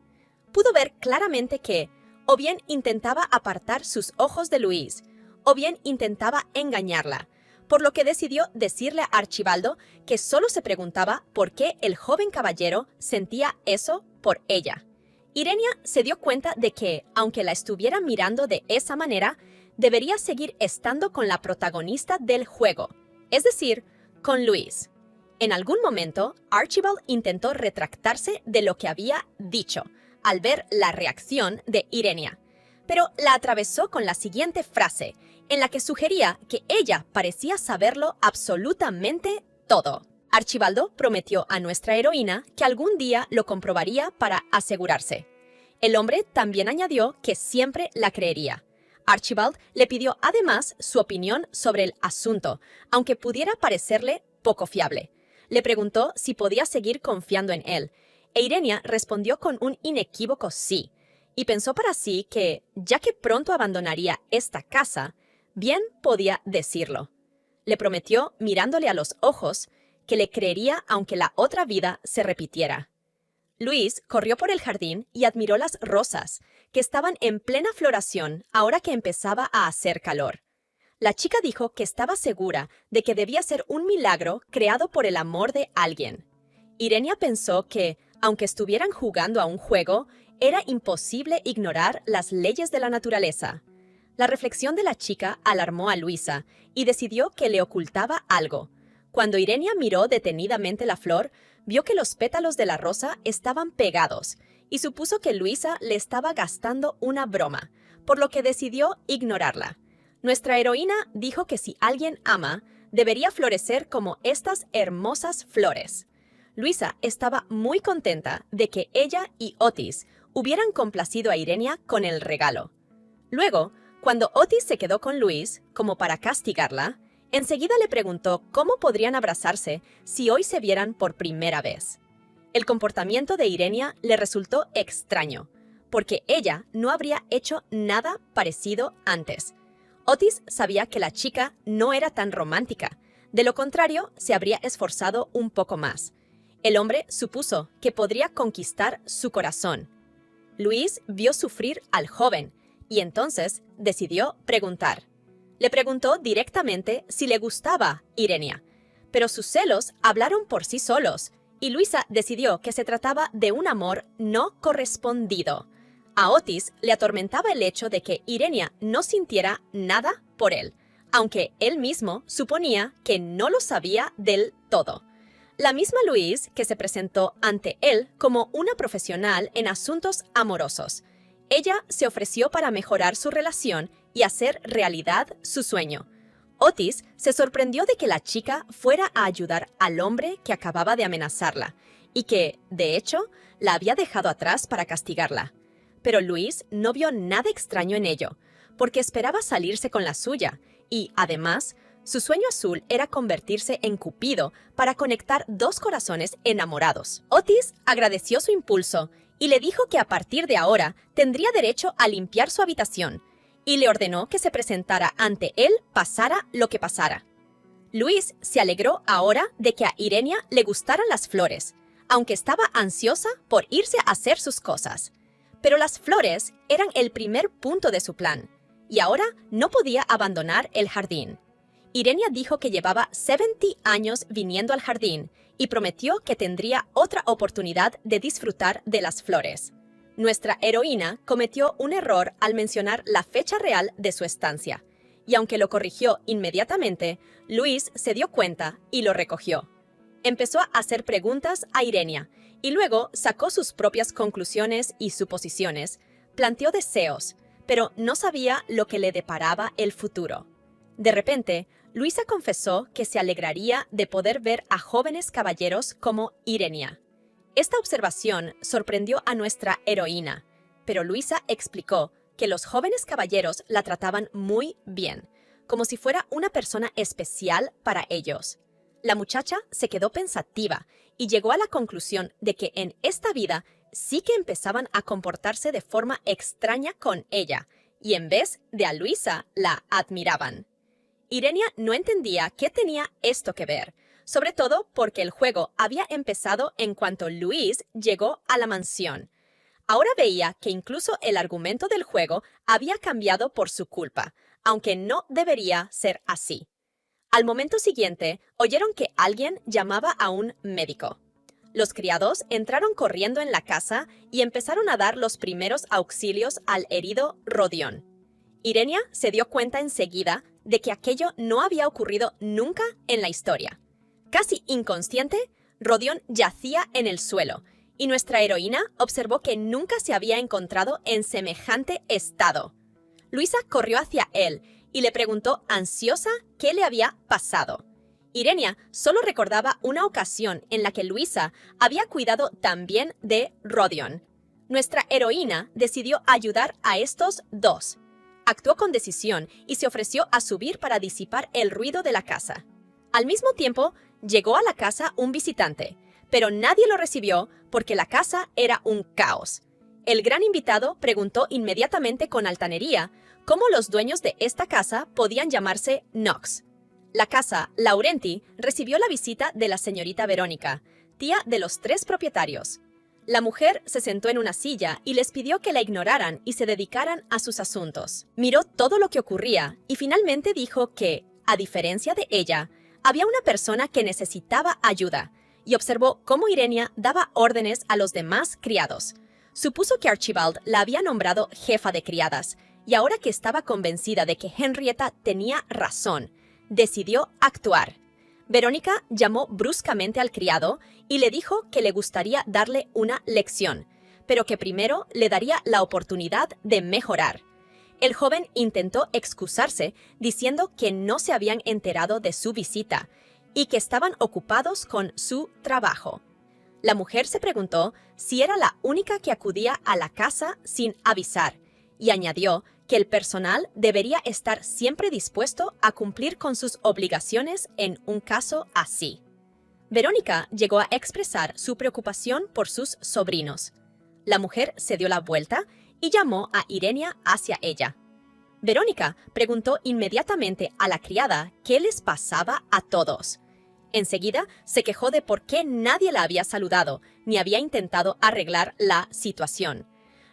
Pudo ver claramente que, o bien intentaba apartar sus ojos de Luis, o bien intentaba engañarla, por lo que decidió decirle a Archibaldo que solo se preguntaba por qué el joven caballero sentía eso por ella. Irenia se dio cuenta de que, aunque la estuviera mirando de esa manera, debería seguir estando con la protagonista del juego, es decir, con Luis. En algún momento, Archibald intentó retractarse de lo que había dicho, al ver la reacción de Irenia, pero la atravesó con la siguiente frase, en la que sugería que ella parecía saberlo absolutamente todo. Archibaldo prometió a nuestra heroína que algún día lo comprobaría para asegurarse. El hombre también añadió que siempre la creería. Archibald le pidió además su opinión sobre el asunto, aunque pudiera parecerle poco fiable. Le preguntó si podía seguir confiando en él, e Irenia respondió con un inequívoco sí, y pensó para sí que, ya que pronto abandonaría esta casa, bien podía decirlo. Le prometió, mirándole a los ojos, que le creería aunque la otra vida se repitiera. Luis corrió por el jardín y admiró las rosas, que estaban en plena floración ahora que empezaba a hacer calor. La chica dijo que estaba segura de que debía ser un milagro creado por el amor de alguien. Irenia pensó que, aunque estuvieran jugando a un juego, era imposible ignorar las leyes de la naturaleza. La reflexión de la chica alarmó a Luisa y decidió que le ocultaba algo. Cuando Irenia miró detenidamente la flor, vio que los pétalos de la rosa estaban pegados y supuso que Luisa le estaba gastando una broma, por lo que decidió ignorarla. Nuestra heroína dijo que si alguien ama, debería florecer como estas hermosas flores. Luisa estaba muy contenta de que ella y Otis hubieran complacido a Irenia con el regalo. Luego, cuando Otis se quedó con Luis, como para castigarla, enseguida le preguntó cómo podrían abrazarse si hoy se vieran por primera vez. El comportamiento de Irenia le resultó extraño, porque ella no habría hecho nada parecido antes. Otis sabía que la chica no era tan romántica, de lo contrario, se habría esforzado un poco más. El hombre supuso que podría conquistar su corazón. Luis vio sufrir al joven y entonces decidió preguntar. Le preguntó directamente si le gustaba Irenia, pero sus celos hablaron por sí solos y Luisa decidió que se trataba de un amor no correspondido. A Otis le atormentaba el hecho de que Irenia no sintiera nada por él, aunque él mismo suponía que no lo sabía del todo. La misma Louise que se presentó ante él como una profesional en asuntos amorosos. Ella se ofreció para mejorar su relación y hacer realidad su sueño. Otis se sorprendió de que la chica fuera a ayudar al hombre que acababa de amenazarla y que, de hecho, la había dejado atrás para castigarla. Pero Luis no vio nada extraño en ello, porque esperaba salirse con la suya y, además, su sueño azul era convertirse en Cupido para conectar dos corazones enamorados. Otis agradeció su impulso y le dijo que a partir de ahora tendría derecho a limpiar su habitación, y le ordenó que se presentara ante él pasara lo que pasara. Luis se alegró ahora de que a Irenia le gustaran las flores, aunque estaba ansiosa por irse a hacer sus cosas. Pero las flores eran el primer punto de su plan, y ahora no podía abandonar el jardín. Irenia dijo que llevaba 70 años viniendo al jardín y prometió que tendría otra oportunidad de disfrutar de las flores. Nuestra heroína cometió un error al mencionar la fecha real de su estancia, y aunque lo corrigió inmediatamente, Luis se dio cuenta y lo recogió. Empezó a hacer preguntas a Irenia y luego sacó sus propias conclusiones y suposiciones, planteó deseos, pero no sabía lo que le deparaba el futuro. De repente, Luisa confesó que se alegraría de poder ver a jóvenes caballeros como Irenia. Esta observación sorprendió a nuestra heroína, pero Luisa explicó que los jóvenes caballeros la trataban muy bien, como si fuera una persona especial para ellos. La muchacha se quedó pensativa y llegó a la conclusión de que en esta vida sí que empezaban a comportarse de forma extraña con ella, y en vez de a Luisa la admiraban. Irenia no entendía qué tenía esto que ver, sobre todo porque el juego había empezado en cuanto Luis llegó a la mansión. Ahora veía que incluso el argumento del juego había cambiado por su culpa, aunque no debería ser así. Al momento siguiente, oyeron que alguien llamaba a un médico. Los criados entraron corriendo en la casa y empezaron a dar los primeros auxilios al herido Rodión. Irenia se dio cuenta enseguida de que aquello no había ocurrido nunca en la historia. Casi inconsciente, Rodión yacía en el suelo, y nuestra heroína observó que nunca se había encontrado en semejante estado. Luisa corrió hacia él y le preguntó ansiosa qué le había pasado. Irenia solo recordaba una ocasión en la que Luisa había cuidado también de Rodión. Nuestra heroína decidió ayudar a estos dos. Actuó con decisión y se ofreció a subir para disipar el ruido de la casa. Al mismo tiempo, llegó a la casa un visitante, pero nadie lo recibió porque la casa era un caos. El gran invitado preguntó inmediatamente con altanería cómo los dueños de esta casa podían llamarse Knox. La casa Laurenti recibió la visita de la señorita Verónica, tía de los 3 propietarios. La mujer se sentó en una silla y les pidió que la ignoraran y se dedicaran a sus asuntos. Miró todo lo que ocurría y finalmente dijo que, a diferencia de ella, había una persona que necesitaba ayuda, y observó cómo Irenia daba órdenes a los demás criados. Supuso que Archibald la había nombrado jefa de criadas, y ahora que estaba convencida de que Henrietta tenía razón, decidió actuar. Verónica llamó bruscamente al criado y le dijo que le gustaría darle una lección, pero que primero le daría la oportunidad de mejorar. El joven intentó excusarse diciendo que no se habían enterado de su visita y que estaban ocupados con su trabajo. La mujer se preguntó si era la única que acudía a la casa sin avisar y añadió que el personal debería estar siempre dispuesto a cumplir con sus obligaciones en un caso así. Verónica llegó a expresar su preocupación por sus sobrinos. La mujer se dio la vuelta y llamó a Irenia hacia ella. Verónica preguntó inmediatamente a la criada qué les pasaba a todos. Enseguida se quejó de por qué nadie la había saludado ni había intentado arreglar la situación.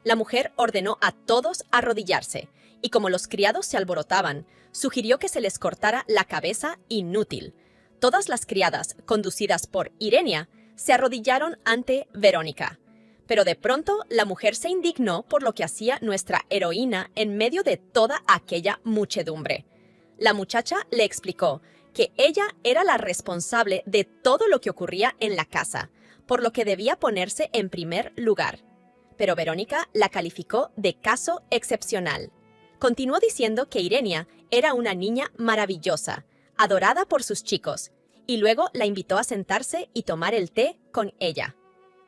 La mujer ordenó a todos arrodillarse, y como los criados se alborotaban, sugirió que se les cortara la cabeza inútil. Todas las criadas, conducidas por Irenia, se arrodillaron ante Verónica. Pero de pronto la mujer se indignó por lo que hacía nuestra heroína en medio de toda aquella muchedumbre. La muchacha le explicó que ella era la responsable de todo lo que ocurría en la casa, por lo que debía ponerse en primer lugar. Pero Verónica la calificó de caso excepcional. Continuó diciendo que Irenia era una niña maravillosa, adorada por sus chicos, y luego la invitó a sentarse y tomar el té con ella.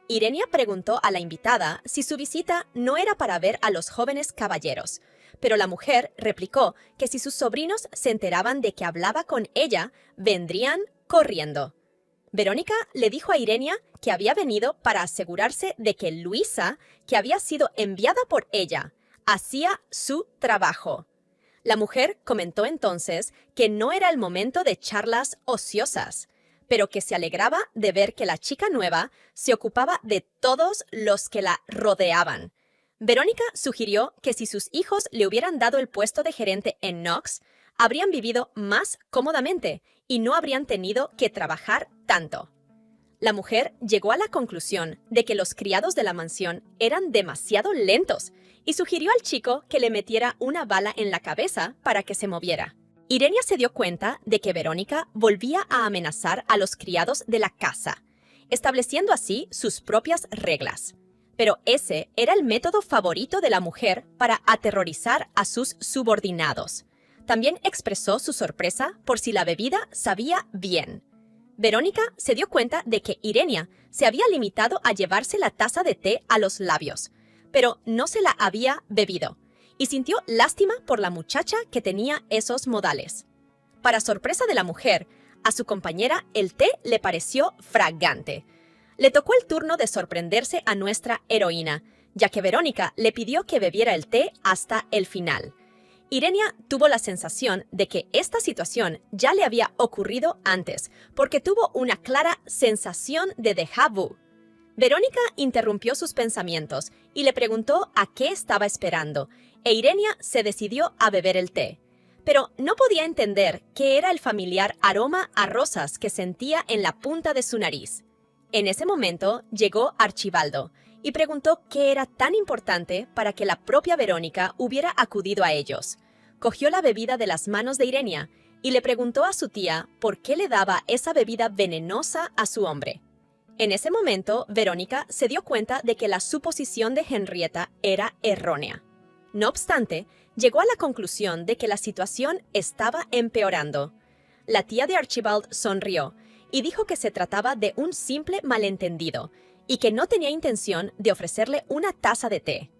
Irenia preguntó a la invitada si su visita no era para ver a los jóvenes caballeros, pero la mujer replicó que si sus sobrinos se enteraban de que hablaba con ella, vendrían corriendo. Verónica le dijo a Irenia que había venido para asegurarse de que Luisa, que había sido enviada por ella, hacía su trabajo. La mujer comentó entonces que no era el momento de charlas ociosas, pero que se alegraba de ver que la chica nueva se ocupaba de todos los que la rodeaban. Verónica sugirió que si sus hijos le hubieran dado el puesto de gerente en Knox, habrían vivido más cómodamente y no habrían tenido que trabajar tanto. La mujer llegó a la conclusión de que los criados de la mansión eran demasiado lentos y sugirió al chico que le metiera una bala en la cabeza para que se moviera. Irenia se dio cuenta de que Verónica volvía a amenazar a los criados de la casa, estableciendo así sus propias reglas. Pero ese era el método favorito de la mujer para aterrorizar a sus subordinados. También expresó su sorpresa por si la bebida sabía bien. Verónica se dio cuenta de que Irenia se había limitado a llevarse la taza de té a los labios, pero no se la había bebido, y sintió lástima por la muchacha que tenía esos modales. Para sorpresa de la mujer, a su compañera el té le pareció fragante. Le tocó el turno de sorprenderse a nuestra heroína, ya que Verónica le pidió que bebiera el té hasta el final. Irenia tuvo la sensación de que esta situación ya le había ocurrido antes, porque tuvo una clara sensación de déjà vu. Verónica interrumpió sus pensamientos y le preguntó a qué estaba esperando, e Irenia se decidió a beber el té. Pero no podía entender qué era el familiar aroma a rosas que sentía en la punta de su nariz. En ese momento llegó Archibaldo y preguntó qué era tan importante para que la propia Verónica hubiera acudido a ellos. Cogió la bebida de las manos de Irenia y le preguntó a su tía por qué le daba esa bebida venenosa a su hombre. En ese momento, Verónica se dio cuenta de que la suposición de Henrietta era errónea. No obstante, llegó a la conclusión de que la situación estaba empeorando. La tía de Archibald sonrió y dijo que se trataba de un simple malentendido y que no tenía intención de ofrecerle una taza de té.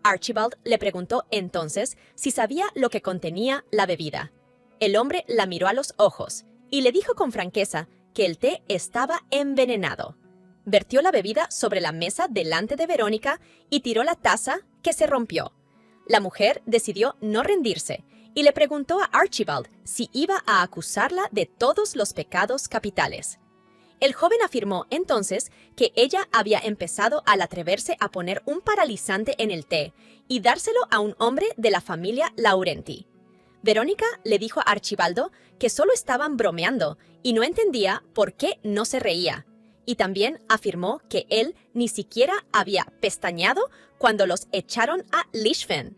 Archibald le preguntó entonces si sabía lo que contenía la bebida. El hombre la miró a los ojos y le dijo con franqueza que el té estaba envenenado. Vertió la bebida sobre la mesa delante de Verónica y tiró la taza, que se rompió. La mujer decidió no rendirse y le preguntó a Archibald si iba a acusarla de todos los pecados capitales. El joven afirmó entonces que ella había empezado al atreverse a poner un paralizante en el té y dárselo a un hombre de la familia Laurenti. Verónica le dijo a Archibaldo que solo estaban bromeando y no entendía por qué no se reía. Y también afirmó que él ni siquiera había pestañeado cuando los echaron a Lishfen.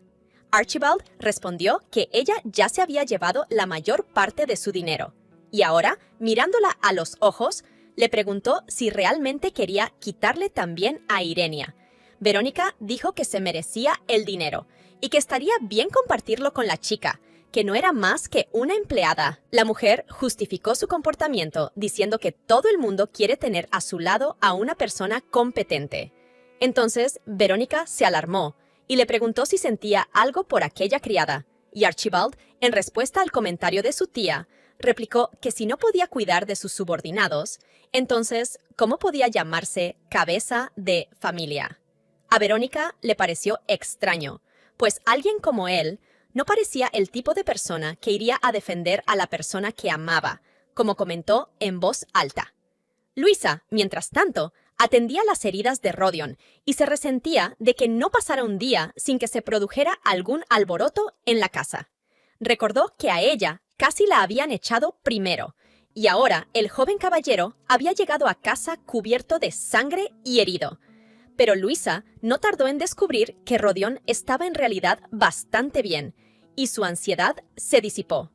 Archibald respondió que ella ya se había llevado la mayor parte de su dinero. Y ahora, mirándola a los ojos, le preguntó si realmente quería quitarle también a Irenia. Verónica dijo que se merecía el dinero y que estaría bien compartirlo con la chica, que no era más que una empleada. La mujer justificó su comportamiento diciendo que todo el mundo quiere tener a su lado a una persona competente. Entonces, Verónica se alarmó y le preguntó si sentía algo por aquella criada, y Archibald, en respuesta al comentario de su tía, replicó que si no podía cuidar de sus subordinados, entonces, ¿cómo podía llamarse cabeza de familia? A Verónica le pareció extraño, pues alguien como él no parecía el tipo de persona que iría a defender a la persona que amaba, como comentó en voz alta. Luisa, mientras tanto, atendía las heridas de Rodion y se resentía de que no pasara un día sin que se produjera algún alboroto en la casa. Recordó que a ella casi la habían echado primero, y ahora el joven caballero había llegado a casa cubierto de sangre y herido. Pero Luisa no tardó en descubrir que Rodion estaba en realidad bastante bien, y su ansiedad se disipó.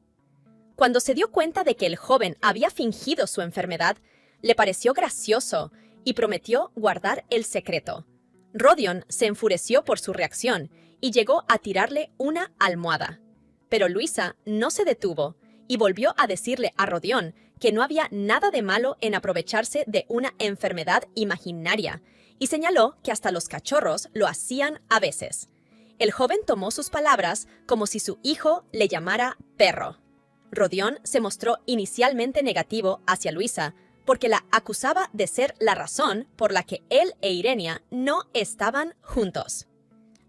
Cuando se dio cuenta de que el joven había fingido su enfermedad, le pareció gracioso y prometió guardar el secreto. Rodion se enfureció por su reacción y llegó a tirarle una almohada. Pero Luisa no se detuvo y volvió a decirle a Rodion que no había nada de malo en aprovecharse de una enfermedad imaginaria, y señaló que hasta los cachorros lo hacían a veces. El joven tomó sus palabras como si su hijo le llamara perro. Rodion se mostró inicialmente negativo hacia Luisa porque la acusaba de ser la razón por la que él e Irenia no estaban juntos.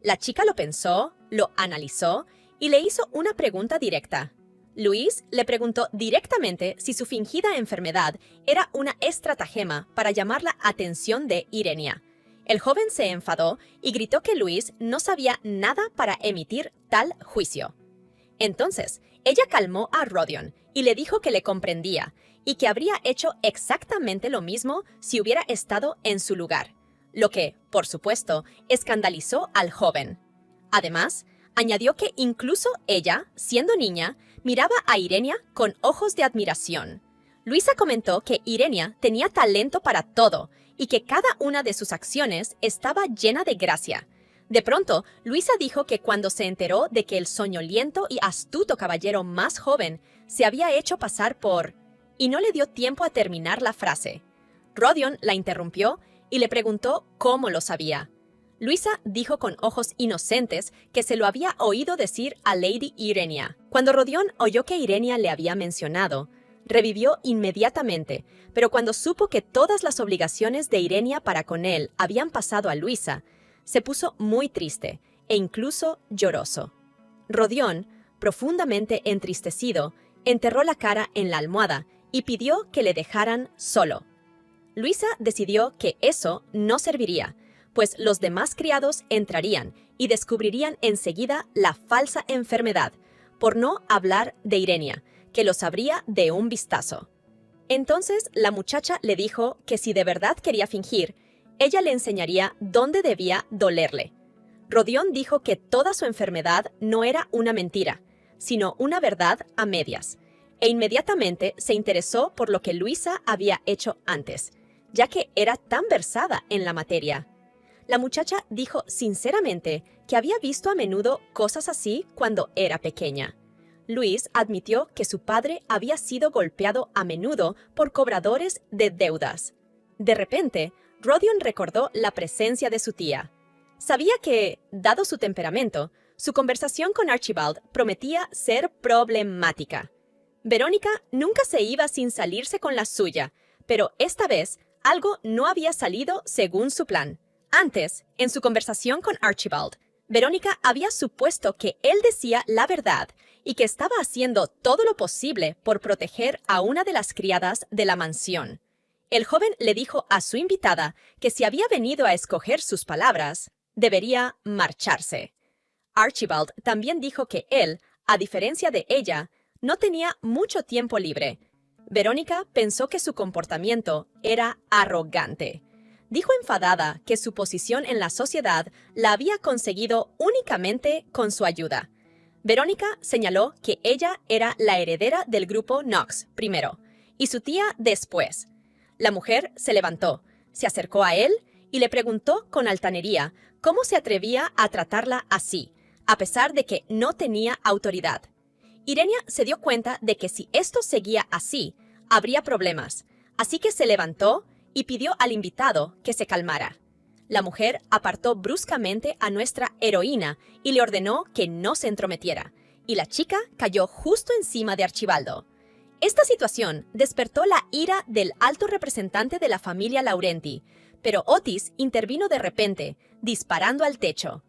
La chica lo pensó, lo analizó y le hizo una pregunta directa. Luis le preguntó directamente si su fingida enfermedad era una estratagema para llamar la atención de Irenia. El joven se enfadó y gritó que Luis no sabía nada para emitir tal juicio. Entonces, Ella calmó a Rodion y le dijo que le comprendía y que habría hecho exactamente lo mismo si hubiera estado en su lugar, lo que, por supuesto, escandalizó al joven. Además, añadió que incluso ella, siendo niña, miraba a Irenia con ojos de admiración. Luisa comentó que Irenia tenía talento para todo y que cada una de sus acciones estaba llena de gracia. De pronto, Luisa dijo que cuando se enteró de que el soñoliento y astuto caballero más joven se había hecho pasar por... y no le dio tiempo a terminar la frase. Rodion la interrumpió y le preguntó cómo lo sabía. Luisa dijo con ojos inocentes que se lo había oído decir a Lady Irenia. Cuando Rodion oyó que Irenia le había mencionado, revivió inmediatamente, pero cuando supo que todas las obligaciones de Irenia para con él habían pasado a Luisa, se puso muy triste e incluso lloroso. Rodion, profundamente entristecido, enterró la cara en la almohada y pidió que le dejaran solo. Luisa decidió que eso no serviría, pues los demás criados entrarían y descubrirían enseguida la falsa enfermedad, por no hablar de Irenia, que lo sabría de un vistazo. Entonces la muchacha le dijo que si de verdad quería fingir, ella le enseñaría dónde debía dolerle. Rodion dijo que toda su enfermedad no era una mentira, sino una verdad a medias, e inmediatamente se interesó por lo que Luisa había hecho antes, ya que era tan versada en la materia. La muchacha dijo sinceramente que había visto a menudo cosas así cuando era pequeña. Luis admitió que su padre había sido golpeado a menudo por cobradores de deudas. De repente, Rodion recordó la presencia de su tía. Sabía que, dado su temperamento, su conversación con Archibald prometía ser problemática. Verónica nunca se iba sin salirse con la suya, pero esta vez algo no había salido según su plan. Antes, en su conversación con Archibald, Verónica había supuesto que él decía la verdad y que estaba haciendo todo lo posible por proteger a una de las criadas de la mansión. El joven le dijo a su invitada que si había venido a escoger sus palabras, debería marcharse. Archibald también dijo que él, a diferencia de ella, no tenía mucho tiempo libre. Verónica pensó que su comportamiento era arrogante. Dijo enfadada que su posición en la sociedad la había conseguido únicamente con su ayuda. Verónica señaló que ella era la heredera del grupo Knox primero y su tía después. La mujer se levantó, se acercó a él y le preguntó con altanería cómo se atrevía a tratarla así, a pesar de que no tenía autoridad. Irenia se dio cuenta de que si esto seguía así, habría problemas, así que se levantó y pidió al invitado que se calmara. La mujer apartó bruscamente a nuestra heroína y le ordenó que no se entrometiera, y la chica cayó justo encima de Archibaldo. Esta situación despertó la ira del alto representante de la familia Laurenti, pero Otis intervino de repente, disparando al techo.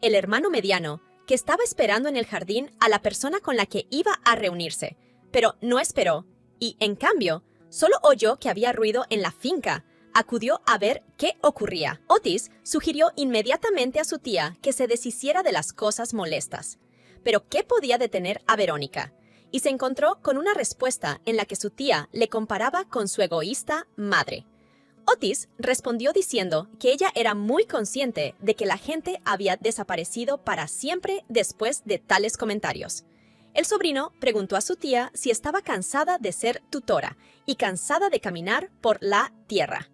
El hermano mediano, que estaba esperando en el jardín a la persona con la que iba a reunirse, pero no esperó, y, en cambio, solo oyó que había ruido en la finca. Acudió a ver qué ocurría. Otis sugirió inmediatamente a su tía que se deshiciera de las cosas molestas. Pero ¿qué podía detener a Verónica? Y se encontró con una respuesta en la que su tía le comparaba con su egoísta madre. Otis respondió diciendo que ella era muy consciente de que la gente había desaparecido para siempre después de tales comentarios. El sobrino preguntó a su tía si estaba cansada de ser tutora y cansada de caminar por la tierra.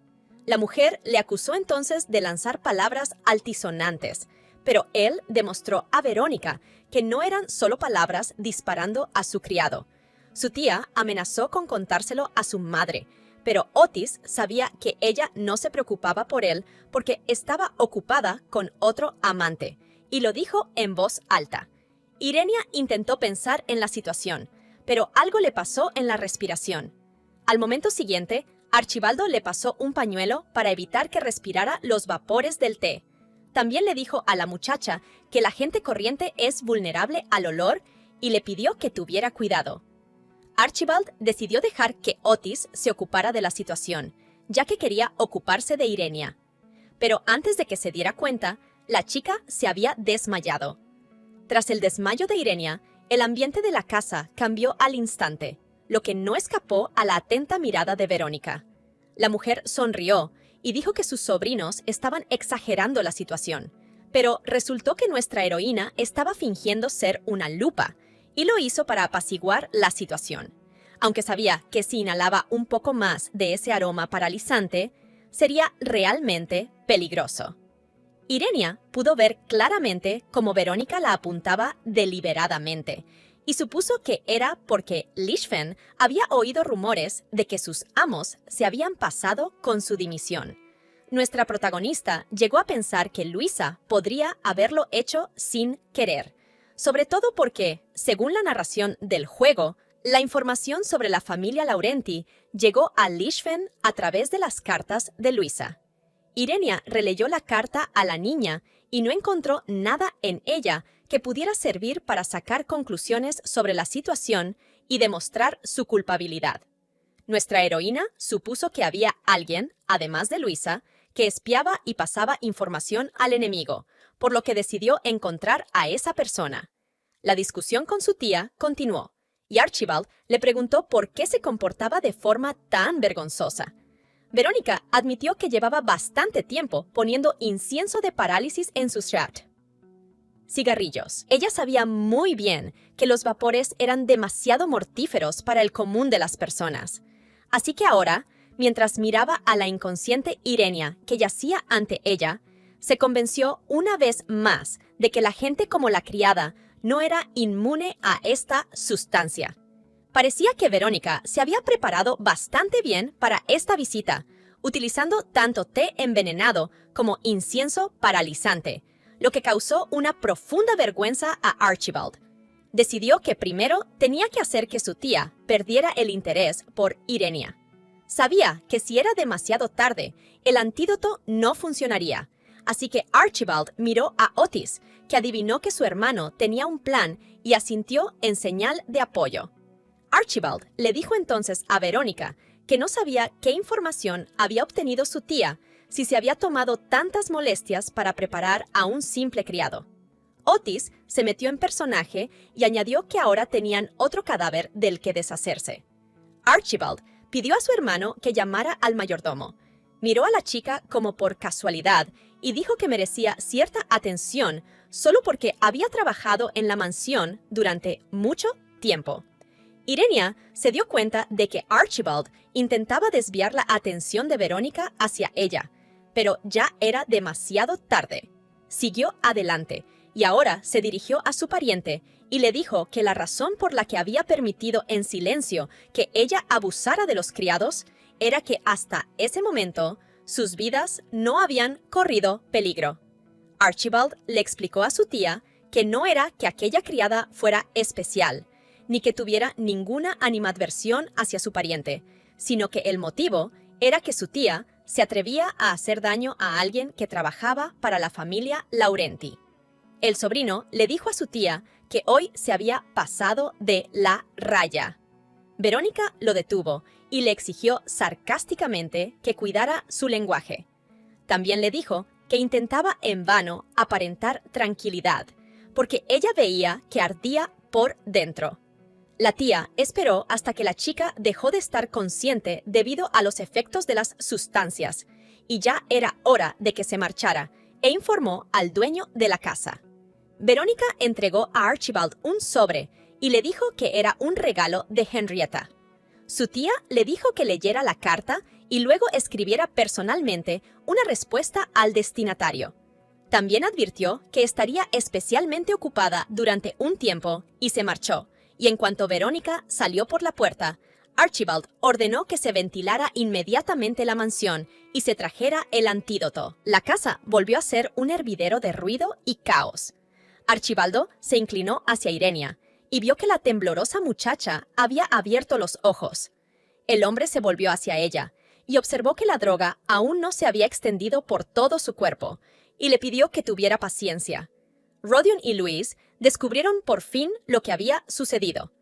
La mujer le acusó entonces de lanzar palabras altisonantes, pero él demostró a Verónica que no eran solo palabras disparando a su criado. Su tía amenazó con contárselo a su madre, pero Otis sabía que ella no se preocupaba por él porque estaba ocupada con otro amante, y lo dijo en voz alta. Irenia intentó pensar en la situación, pero algo le pasó en la respiración. Al momento siguiente, Archibaldo le pasó un pañuelo para evitar que respirara los vapores del té. También le dijo a la muchacha que la gente corriente es vulnerable al olor y le pidió que tuviera cuidado. Archibald decidió dejar que Otis se ocupara de la situación, ya que quería ocuparse de Irenia. Pero antes de que se diera cuenta, la chica se había desmayado. Tras el desmayo de Irenia, El ambiente de la casa cambió al instante, lo que no escapó a la atenta mirada de Verónica. La mujer sonrió y dijo que sus sobrinos estaban exagerando la situación, pero resultó que nuestra heroína estaba fingiendo ser una lupa, y lo hizo para apaciguar la situación. Aunque sabía que si inhalaba un poco más de ese aroma paralizante, sería realmente peligroso. Irenia pudo ver claramente cómo Verónica la apuntaba deliberadamente, y supuso que era porque Lishfen había oído rumores de que sus amos se habían pasado con su dimisión. Nuestra protagonista llegó a pensar que Luisa podría haberlo hecho sin querer, sobre todo porque, según la narración del juego, la información sobre la familia Laurenti llegó a Lishfen a través de las cartas de Luisa. Irenia releyó la carta a la niña y no encontró nada en ella que pudiera servir para sacar conclusiones sobre la situación y demostrar su culpabilidad. Nuestra heroína supuso que había alguien, además de Luisa, que espiaba y pasaba información al enemigo, por lo que decidió encontrar a esa persona. La discusión con su tía continuó, y Archibald le preguntó por qué se comportaba de forma tan vergonzosa. Verónica admitió que llevaba bastante tiempo poniendo incienso de parálisis en su chat. Cigarrillos. Ella sabía muy bien que los vapores eran demasiado mortíferos para el común de las personas. Así que ahora, mientras miraba a la inconsciente Irenia que yacía ante ella, se convenció una vez más de que la gente como la criada no era inmune a esta sustancia. Parecía que Verónica se había preparado bastante bien para esta visita, utilizando tanto té envenenado como incienso paralizante, lo que causó una profunda vergüenza a Archibald. Decidió que primero tenía que hacer que su tía perdiera el interés por Irenia. Sabía que si era demasiado tarde, el antídoto no funcionaría, así que Archibald miró a Otis, que adivinó que su hermano tenía un plan y asintió en señal de apoyo. Archibald le dijo entonces a Verónica que no sabía qué información había obtenido su tía si se había tomado tantas molestias para preparar a un simple criado. Otis se metió en personaje y añadió que ahora tenían otro cadáver del que deshacerse. Archibald pidió a su hermano que llamara al mayordomo. Miró a la chica como por casualidad y dijo que merecía cierta atención solo porque había trabajado en la mansión durante mucho tiempo. Irenia se dio cuenta de que Archibald intentaba desviar la atención de Verónica hacia ella, pero ya era demasiado tarde. Siguió adelante y ahora se dirigió a su pariente y le dijo que la razón por la que había permitido en silencio que ella abusara de los criados era que hasta ese momento sus vidas no habían corrido peligro. Archibald le explicó a su tía que no era que aquella criada fuera especial, ni que tuviera ninguna animadversión hacia su pariente, sino que el motivo era que su tía se atrevía a hacer daño a alguien que trabajaba para la familia Laurenti. El sobrino le dijo a su tía que hoy se había pasado de la raya. Verónica lo detuvo y le exigió sarcásticamente que cuidara su lenguaje. También le dijo que intentaba en vano aparentar tranquilidad, porque ella veía que ardía por dentro. La tía esperó hasta que la chica dejó de estar consciente debido a los efectos de las sustancias, y ya era hora de que se marchara, e informó al dueño de la casa. Verónica entregó a Archibald un sobre y le dijo que era un regalo de Henrietta. Su tía le dijo que leyera la carta y luego escribiera personalmente una respuesta al destinatario. También advirtió que estaría especialmente ocupada durante un tiempo y se marchó, y en cuanto Verónica salió por la puerta, Archibald ordenó que se ventilara inmediatamente la mansión y se trajera el antídoto. La casa volvió a ser un hervidero de ruido y caos. Archibaldo se inclinó hacia Irenia y vio que la temblorosa muchacha había abierto los ojos. El hombre se volvió hacia ella y observó que la droga aún no se había extendido por todo su cuerpo y le pidió que tuviera paciencia. Rodion y Luis descubrieron por fin lo que había sucedido.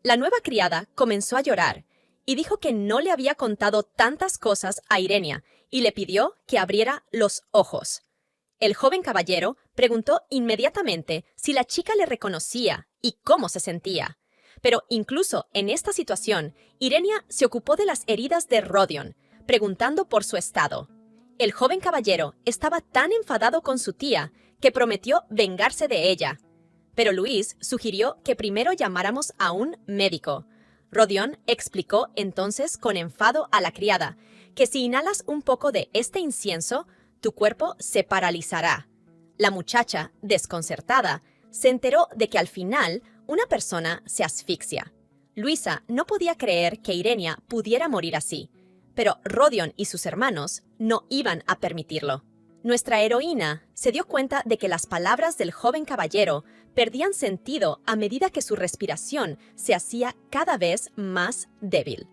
La nueva criada comenzó a llorar y dijo que no le había contado tantas cosas a Irenia y le pidió que abriera los ojos. El joven caballero preguntó inmediatamente si la chica le reconocía y cómo se sentía. Pero incluso en esta situación, Irenia se ocupó de las heridas de Rodion, preguntando por su estado. El joven caballero estaba tan enfadado con su tía que prometió vengarse de ella. Pero Luis sugirió que primero llamáramos a un médico. Rodion explicó entonces con enfado a la criada que si inhalas un poco de este incienso, tu cuerpo se paralizará. La muchacha, desconcertada, se enteró de que al final una persona se asfixia. Luisa no podía creer que Irenia pudiera morir así, pero Rodion y sus hermanos no iban a permitirlo. Nuestra heroína se dio cuenta de que las palabras del joven caballero perdían sentido a medida que su respiración se hacía cada vez más débil.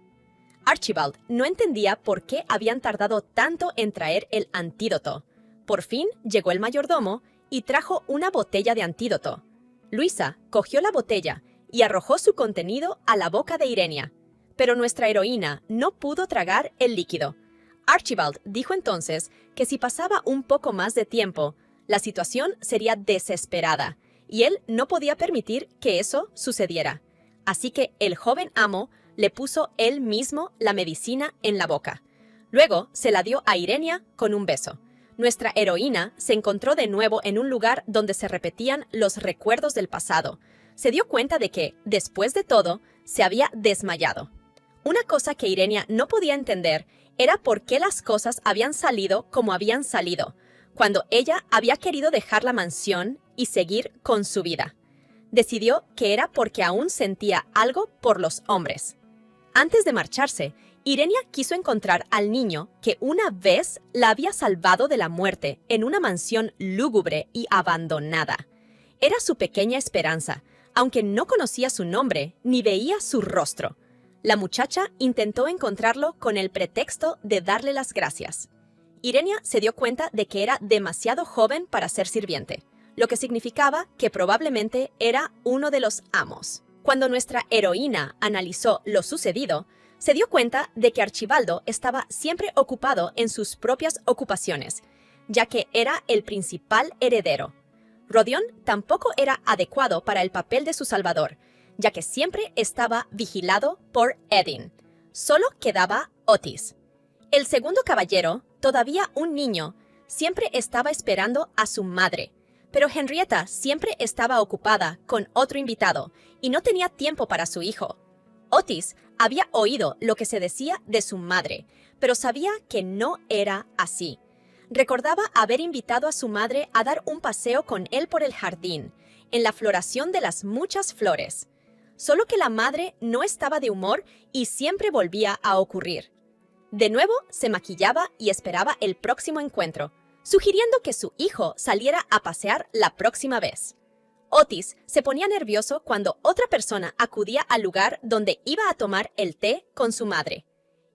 Archibald no entendía por qué habían tardado tanto en traer el antídoto. Por fin llegó el mayordomo y trajo una botella de antídoto. Luisa cogió la botella y arrojó su contenido a la boca de Irenia, pero nuestra heroína no pudo tragar el líquido. Archibald dijo entonces que si pasaba un poco más de tiempo, la situación sería desesperada y él no podía permitir que eso sucediera. Así que el joven amo le puso él mismo la medicina en la boca. Luego se la dio a Irenia con un beso. Nuestra heroína se encontró de nuevo en un lugar donde se repetían los recuerdos del pasado. Se dio cuenta de que, después de todo, se había desmayado. Una cosa que Irenia no podía entender era por qué las cosas habían salido como habían salido, cuando ella había querido dejar la mansión y seguir con su vida. Decidió que era porque aún sentía algo por los hombres. Antes de marcharse, Irenia quiso encontrar al niño que una vez la había salvado de la muerte en una mansión lúgubre y abandonada. Era su pequeña esperanza, aunque no conocía su nombre ni veía su rostro. La muchacha intentó encontrarlo con el pretexto de darle las gracias. Irenia se dio cuenta de que era demasiado joven para ser sirviente, lo que significaba que probablemente era uno de los amos. Cuando nuestra heroína analizó lo sucedido, se dio cuenta de que Archibaldo estaba siempre ocupado en sus propias ocupaciones, ya que era el principal heredero. Rodion tampoco era adecuado para el papel de su salvador, ya que siempre estaba vigilado por Edin. Solo quedaba Otis. El segundo caballero, todavía un niño, siempre estaba esperando a su madre, pero Henrietta siempre estaba ocupada con otro invitado y no tenía tiempo para su hijo. Otis había oído lo que se decía de su madre, pero sabía que no era así. Recordaba haber invitado a su madre a dar un paseo con él por el jardín, en la floración de las muchas flores. Solo que la madre no estaba de humor y siempre volvía a ocurrir. De nuevo se maquillaba y esperaba el próximo encuentro, sugiriendo que su hijo saliera a pasear la próxima vez. Otis se ponía nervioso cuando otra persona acudía al lugar donde iba a tomar el té con su madre.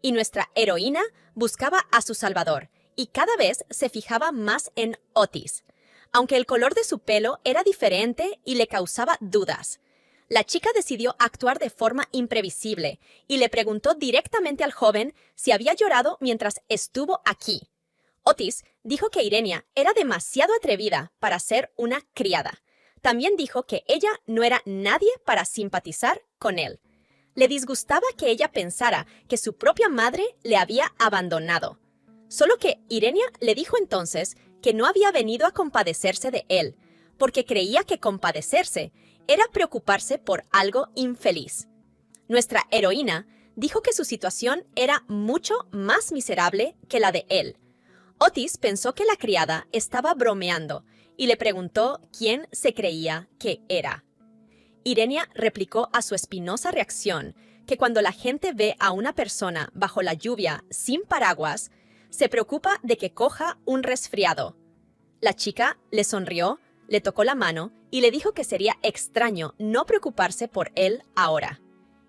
Y nuestra heroína buscaba a su salvador, y cada vez se fijaba más en Otis, aunque el color de su pelo era diferente y le causaba dudas. La chica decidió actuar de forma imprevisible y le preguntó directamente al joven si había llorado mientras estuvo aquí. Otis dijo que Irenia era demasiado atrevida para ser una criada. También dijo que ella no era nadie para simpatizar con él. Le disgustaba que ella pensara que su propia madre le había abandonado. Solo que Irenia le dijo entonces que no había venido a compadecerse de él, porque creía que compadecerse era preocuparse por algo infeliz. Nuestra heroína dijo que su situación era mucho más miserable que la de él. Otis pensó que la criada estaba bromeando y le preguntó quién se creía que era. Irenia replicó a su espinosa reacción que cuando la gente ve a una persona bajo la lluvia sin paraguas, se preocupa de que coja un resfriado. La chica le sonrió, le tocó la mano y le dijo que sería extraño no preocuparse por él ahora.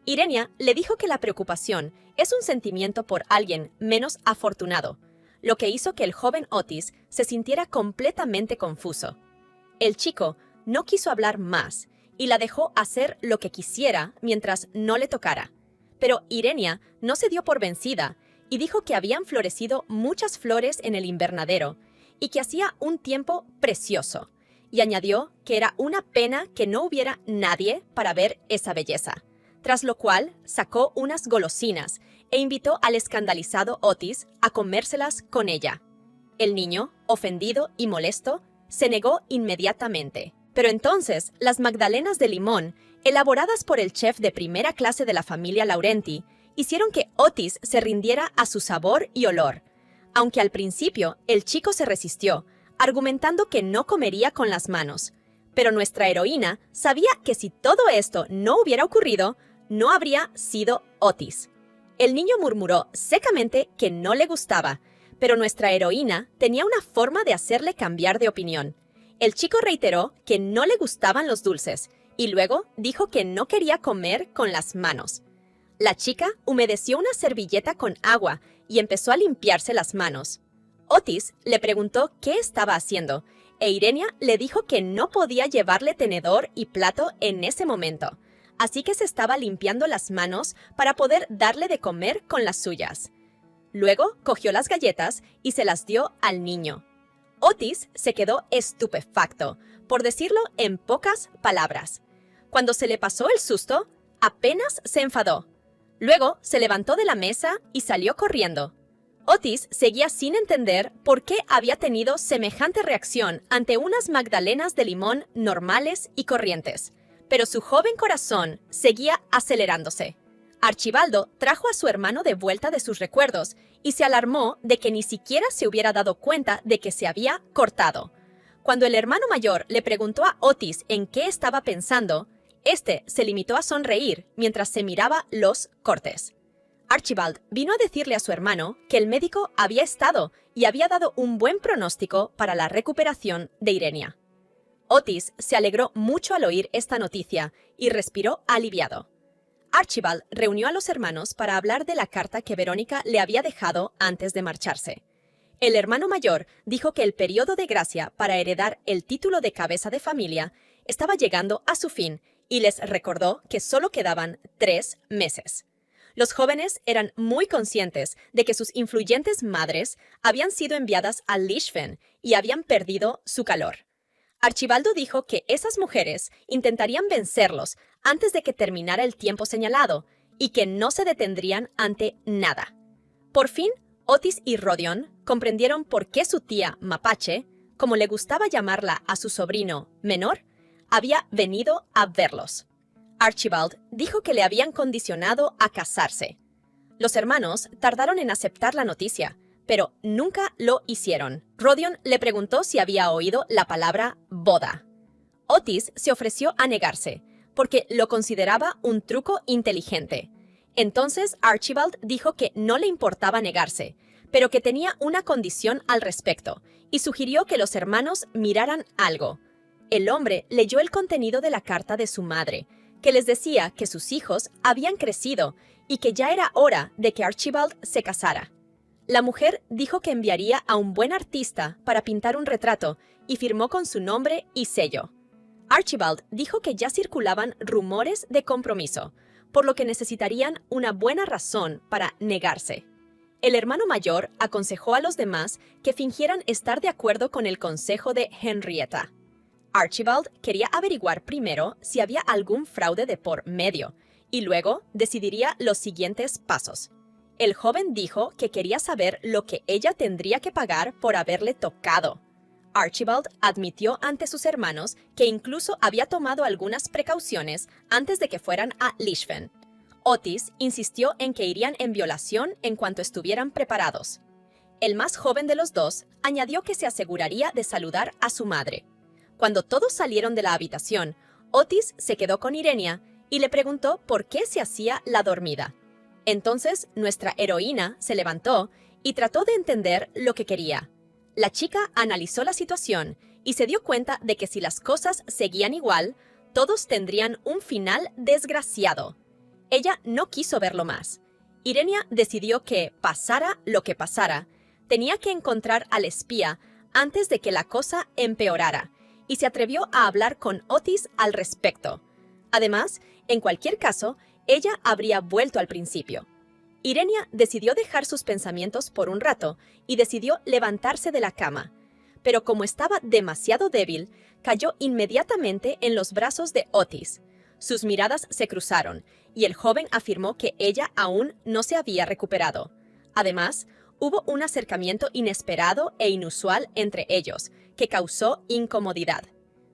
Irenia le dijo que la preocupación es un sentimiento por alguien menos afortunado, lo que hizo que el joven Otis se sintiera completamente confuso. El chico no quiso hablar más y la dejó hacer lo que quisiera mientras no le tocara. Pero Irenia no se dio por vencida y dijo que habían florecido muchas flores en el invernadero y que hacía un tiempo precioso, y añadió que era una pena que no hubiera nadie para ver esa belleza, tras lo cual sacó unas golosinas e invitó al escandalizado Otis a comérselas con ella. El niño, ofendido y molesto, se negó inmediatamente. Pero entonces, las magdalenas de limón, elaboradas por el chef de primera clase de la familia Laurenti, hicieron que Otis se rindiera a su sabor y olor. Aunque al principio el chico se resistió, argumentando que no comería con las manos. Pero nuestra heroína sabía que si todo esto no hubiera ocurrido, no habría sido Otis. El niño murmuró secamente que no le gustaba, pero nuestra heroína tenía una forma de hacerle cambiar de opinión. El chico reiteró que no le gustaban los dulces y luego dijo que no quería comer con las manos. La chica humedeció una servilleta con agua y empezó a limpiarse las manos. Otis le preguntó qué estaba haciendo e Irenia le dijo que no podía llevarle tenedor y plato en ese momento, así que se estaba limpiando las manos para poder darle de comer con las suyas. Luego cogió las galletas y se las dio al niño. Otis se quedó estupefacto, por decirlo en pocas palabras. Cuando se le pasó el susto, apenas se enfadó. Luego se levantó de la mesa y salió corriendo. Otis seguía sin entender por qué había tenido semejante reacción ante unas magdalenas de limón normales y corrientes, pero su joven corazón seguía acelerándose. Archibaldo trajo a su hermano de vuelta de sus recuerdos y se alarmó de que ni siquiera se hubiera dado cuenta de que se había cortado. Cuando el hermano mayor le preguntó a Otis en qué estaba pensando, este se limitó a sonreír mientras se miraba los cortes. Archibald vino a decirle a su hermano que el médico había estado y había dado un buen pronóstico para la recuperación de Irenia. Otis se alegró mucho al oír esta noticia y respiró aliviado. Archibald reunió a los hermanos para hablar de la carta que Verónica le había dejado antes de marcharse. El hermano mayor dijo que el periodo de gracia para heredar el título de cabeza de familia estaba llegando a su fin y les recordó que solo quedaban 3 meses. Los jóvenes eran muy conscientes de que sus influyentes madres habían sido enviadas a Lichfield y habían perdido su calor. Archibaldo dijo que esas mujeres intentarían vencerlos antes de que terminara el tiempo señalado y que no se detendrían ante nada. Por fin, Otis y Rodion comprendieron por qué su tía Mapache, como le gustaba llamarla a su sobrino menor, había venido a verlos. Archibald dijo que le habían condicionado a casarse. Los hermanos tardaron en aceptar la noticia, pero nunca lo hicieron. Rodion le preguntó si había oído la palabra boda. Otis se ofreció a negarse, porque lo consideraba un truco inteligente. Entonces Archibald dijo que no le importaba negarse, pero que tenía una condición al respecto, y sugirió que los hermanos miraran algo. El hombre leyó el contenido de la carta de su madre, que les decía que sus hijos habían crecido y que ya era hora de que Archibald se casara. La mujer dijo que enviaría a un buen artista para pintar un retrato y firmó con su nombre y sello. Archibald dijo que ya circulaban rumores de compromiso, por lo que necesitarían una buena razón para negarse. El hermano mayor aconsejó a los demás que fingieran estar de acuerdo con el consejo de Henrietta. Archibald quería averiguar primero si había algún fraude de por medio, y luego decidiría los siguientes pasos. El joven dijo que quería saber lo que ella tendría que pagar por haberle tocado. Archibald admitió ante sus hermanos que incluso había tomado algunas precauciones antes de que fueran a Lichfield. Otis insistió en que irían en violación en cuanto estuvieran preparados. El más joven de los dos añadió que se aseguraría de saludar a su madre. Cuando todos salieron de la habitación, Otis se quedó con Irenia y le preguntó por qué se hacía la dormida. Entonces nuestra heroína se levantó y trató de entender lo que quería. La chica analizó la situación y se dio cuenta de que si las cosas seguían igual, todos tendrían un final desgraciado. Ella no quiso verlo más. Irenia decidió que, pasara lo que pasara, tenía que encontrar al espía antes de que la cosa empeorara, y se atrevió a hablar con Otis al respecto. Además, en cualquier caso, ella habría vuelto al principio. Irenia decidió dejar sus pensamientos por un rato y decidió levantarse de la cama. pero como estaba demasiado débil, cayó inmediatamente en los brazos de Otis. Sus miradas se cruzaron, y el joven afirmó que ella aún no se había recuperado. Además, hubo un acercamiento inesperado e inusual entre ellos, que causó incomodidad.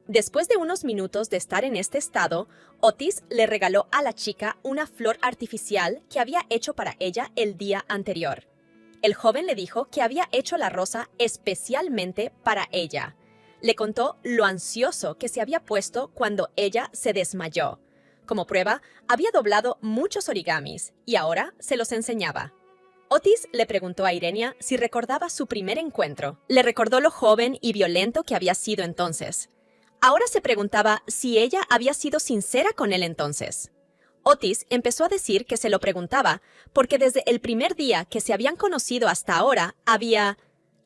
Después de unos minutos de estar en este estado, Otis le regaló a la chica una flor artificial que había hecho para ella el día anterior. El joven le dijo que había hecho la rosa especialmente para ella. Le contó lo ansioso que se había puesto cuando ella se desmayó. Como prueba, había doblado muchos origamis y ahora se los enseñaba. Otis le preguntó a Irenia si recordaba su primer encuentro. Le recordó lo joven y violento que había sido entonces. Ahora se preguntaba si ella había sido sincera con él entonces. Otis empezó a decir que se lo preguntaba porque desde el primer día que se habían conocido hasta ahora